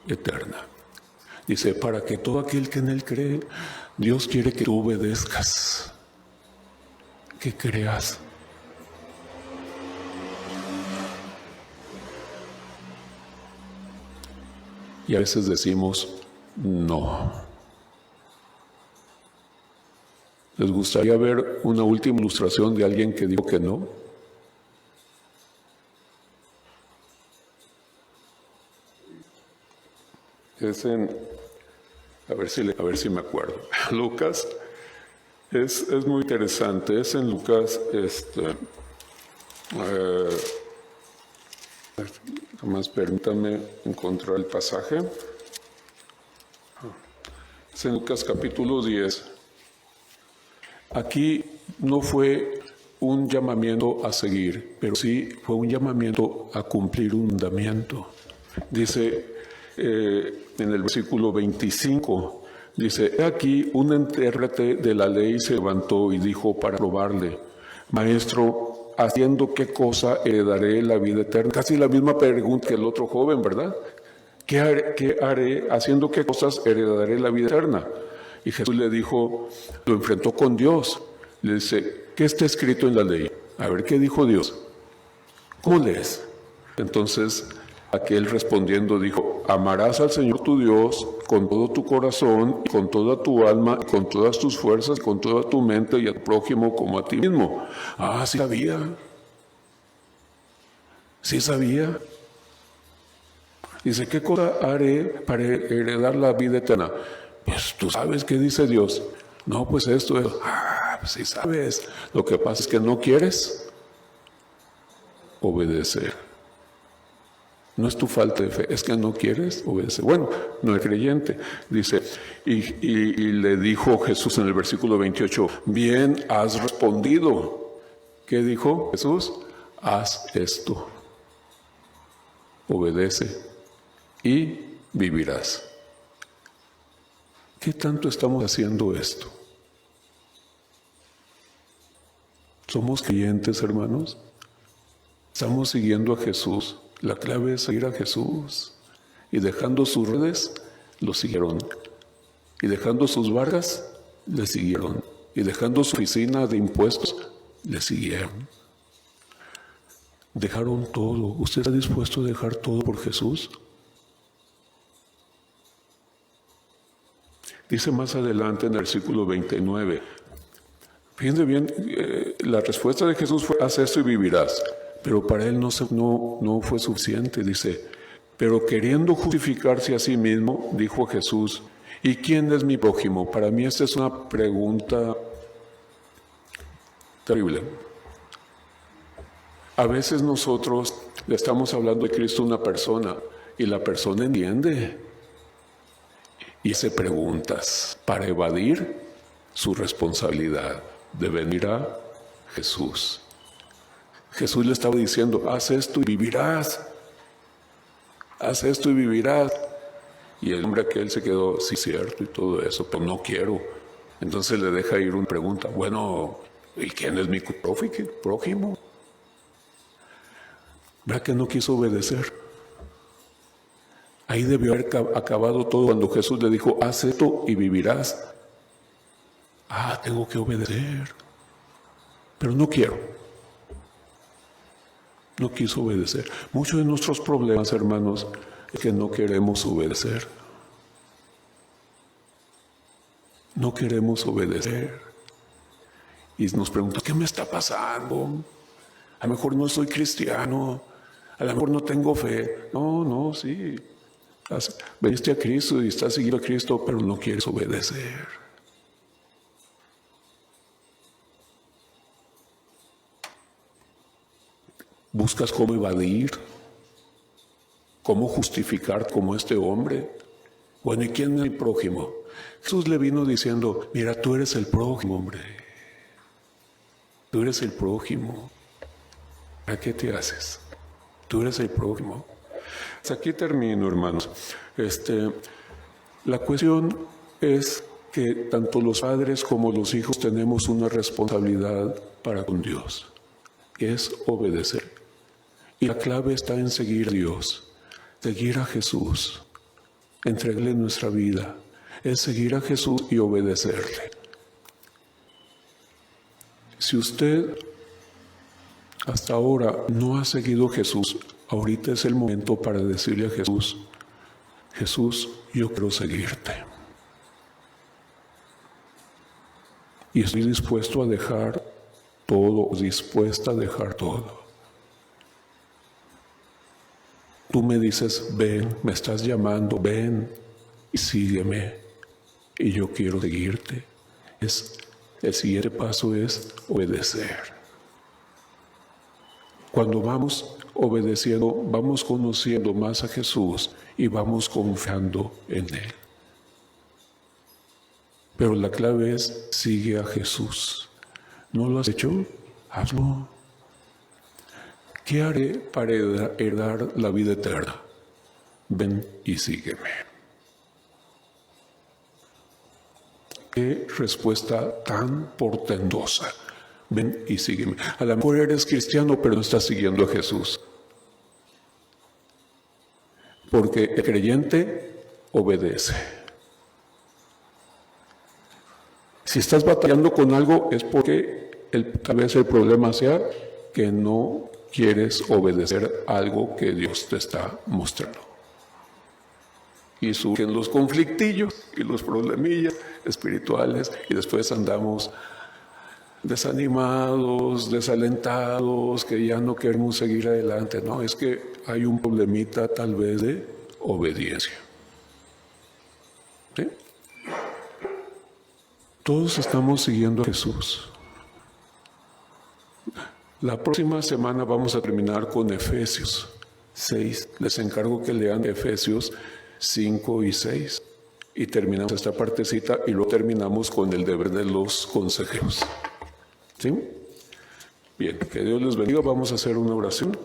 eterna. Dice, para que todo aquel que en Él cree, Dios quiere que tú obedezcas, que creas. Y a veces decimos, no. ¿Les gustaría ver una última ilustración de alguien que dijo que no? Es en, a ver si me acuerdo. Lucas, es muy interesante. Es en Lucas, nomás permítanme encontrar el pasaje. Es en Lucas capítulo 10. Aquí no fue un llamamiento a seguir, pero sí fue un llamamiento a cumplir un mandamiento. Dice en el versículo 25, dice, "He aquí un intérprete de la ley se levantó y dijo para probarle, Maestro, ¿haciendo qué cosa heredaré la vida eterna?" Casi la misma pregunta que el otro joven, ¿verdad? ¿Qué haré? ¿Haciendo qué cosas heredaré la vida eterna? Y Jesús le dijo, lo enfrentó con Dios. Le dice, ¿qué está escrito en la ley? A ver, ¿qué dijo Dios? ¿Cómo lees? Entonces, aquel respondiendo dijo, amarás al Señor tu Dios con todo tu corazón, con toda tu alma, con todas tus fuerzas, con toda tu mente y al prójimo como a ti mismo. Ah, sí sabía. Sí sabía. Dice, ¿qué cosa haré para heredar la vida eterna? Pues tú sabes qué dice Dios. No, pues esto es. Ah, pues sí sabes. Lo que pasa es que no quieres obedecer. No es tu falta de fe, es que no quieres obedecer. Bueno, no es creyente. Dice, y le dijo Jesús en el versículo 28, bien has respondido. ¿Qué dijo Jesús? Haz esto. Obedece y vivirás. ¿Qué tanto estamos haciendo esto? ¿Somos creyentes, hermanos? ¿Estamos siguiendo a Jesús? La clave es seguir a Jesús. Y dejando sus redes, lo siguieron. Y dejando sus barcas, le siguieron. Y dejando su oficina de impuestos, le siguieron. Dejaron todo. ¿Usted está dispuesto a dejar todo por Jesús? Dice más adelante en el versículo 29. Fíjense bien, la respuesta de Jesús fue, haz esto y vivirás. Pero para él no fue suficiente, dice. Pero queriendo justificarse a sí mismo, dijo Jesús, ¿y quién es mi prójimo? Para mí esta es una pregunta terrible. A veces nosotros le estamos hablando de Cristo a una persona y la persona entiende y hace preguntas para evadir su responsabilidad de venir a Jesús. Jesús le estaba diciendo, haz esto y vivirás. Haz esto y vivirás. Y el hombre aquel se quedó, sí, cierto, y todo eso, pero no quiero. Entonces le deja ir una pregunta, bueno, ¿y quién es mi prójimo? ¿Verdad que no quiso obedecer? Ahí debió haber acabado todo cuando Jesús le dijo, haz esto y vivirás. Ah, tengo que obedecer. Pero no quiero. No quiso obedecer. Muchos de nuestros problemas, hermanos, es que no queremos obedecer. No queremos obedecer. Y nos preguntan, ¿qué me está pasando? A lo mejor no soy cristiano. A lo mejor no tengo fe. No, sí. Veniste a Cristo y estás siguiendo a Cristo, pero no quieres obedecer. Buscas cómo evadir, cómo justificar como este hombre. Bueno, ¿y quién es el prójimo? Jesús le vino diciendo, mira, tú eres el prójimo, hombre. Tú eres el prójimo. ¿A qué te haces? Tú eres el prójimo. Hasta aquí termino, hermanos. La cuestión es que tanto los padres como los hijos tenemos una responsabilidad para con Dios, que es obedecer. Y la clave está en seguir a Dios, seguir a Jesús, entregarle nuestra vida, es seguir a Jesús y obedecerle. Si usted hasta ahora no ha seguido a Jesús, ahorita es el momento para decirle a Jesús, Jesús, yo quiero seguirte. Y estoy dispuesto a dejar todo, dispuesta a dejar todo. Tú me dices, ven, me estás llamando, ven y sígueme. Y yo quiero seguirte. El siguiente paso es obedecer. Cuando vamos obedeciendo, vamos conociendo más a Jesús y vamos confiando en Él. Pero la clave es, sigue a Jesús. ¿No lo has hecho? Hazlo. ¿Qué haré para heredar la vida eterna? Ven y sígueme. Qué respuesta tan portentosa. Ven y sígueme. A lo mejor eres cristiano, pero no estás siguiendo a Jesús. Porque el creyente obedece. Si estás batallando con algo, es porque tal vez el problema sea que no quieres obedecer algo que Dios te está mostrando. Y surgen los conflictillos y los problemillas espirituales y después andamos desanimados, desalentados, que ya no queremos seguir adelante. No, es que hay un problemita tal vez de obediencia. ¿Sí? Todos estamos siguiendo a Jesús. La próxima semana vamos a terminar con Efesios 6. Les encargo que lean Efesios 5 y 6. Y terminamos esta partecita y luego terminamos con el deber de los consejeros. ¿Sí? Bien, que Dios les bendiga. Vamos a hacer una oración.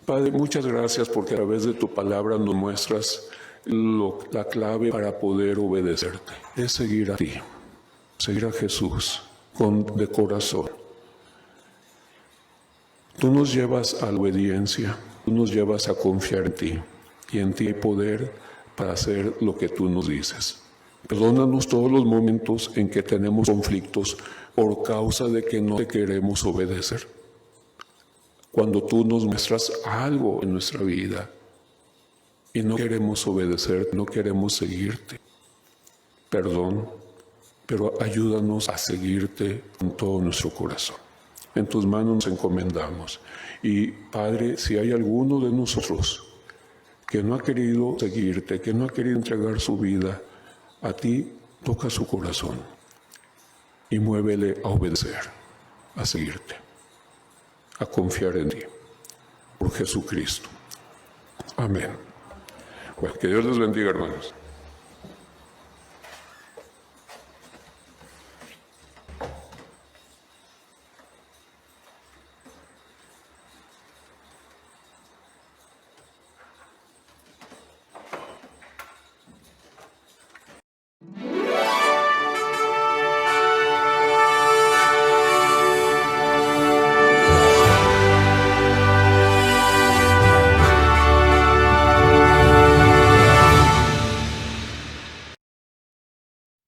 Padre, muchas gracias porque a través de tu palabra nos muestras la clave para poder obedecerte. Es seguir a ti, seguir a Jesús de corazón. Tú nos llevas a la obediencia, tú nos llevas a confiar en ti y en ti hay poder para hacer lo que tú nos dices. Perdónanos todos los momentos en que tenemos conflictos por causa de que no te queremos obedecer. Cuando tú nos muestras algo en nuestra vida y no queremos obedecer, no queremos seguirte, perdón, pero ayúdanos a seguirte con todo nuestro corazón. En tus manos nos encomendamos. Y Padre, si hay alguno de nosotros que no ha querido seguirte, que no ha querido entregar su vida a ti, toca su corazón y muévele a obedecer, a seguirte, a confiar en ti, por Jesucristo. Amén. Bueno, que Dios les bendiga, hermanos.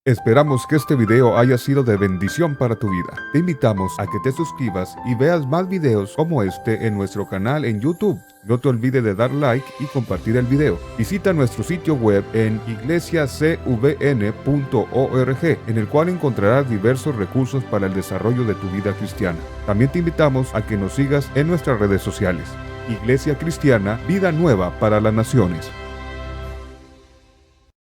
Esperamos que este video haya sido de bendición para tu vida. Te invitamos a que te suscribas y veas más videos como este en nuestro canal en YouTube. No te olvides de dar like y compartir el video. Visita nuestro sitio web en iglesiacvn.org, en el cual encontrarás diversos recursos para el desarrollo de tu vida cristiana. También te invitamos a que nos sigas en nuestras redes sociales. Iglesia Cristiana, Vida Nueva para las Naciones.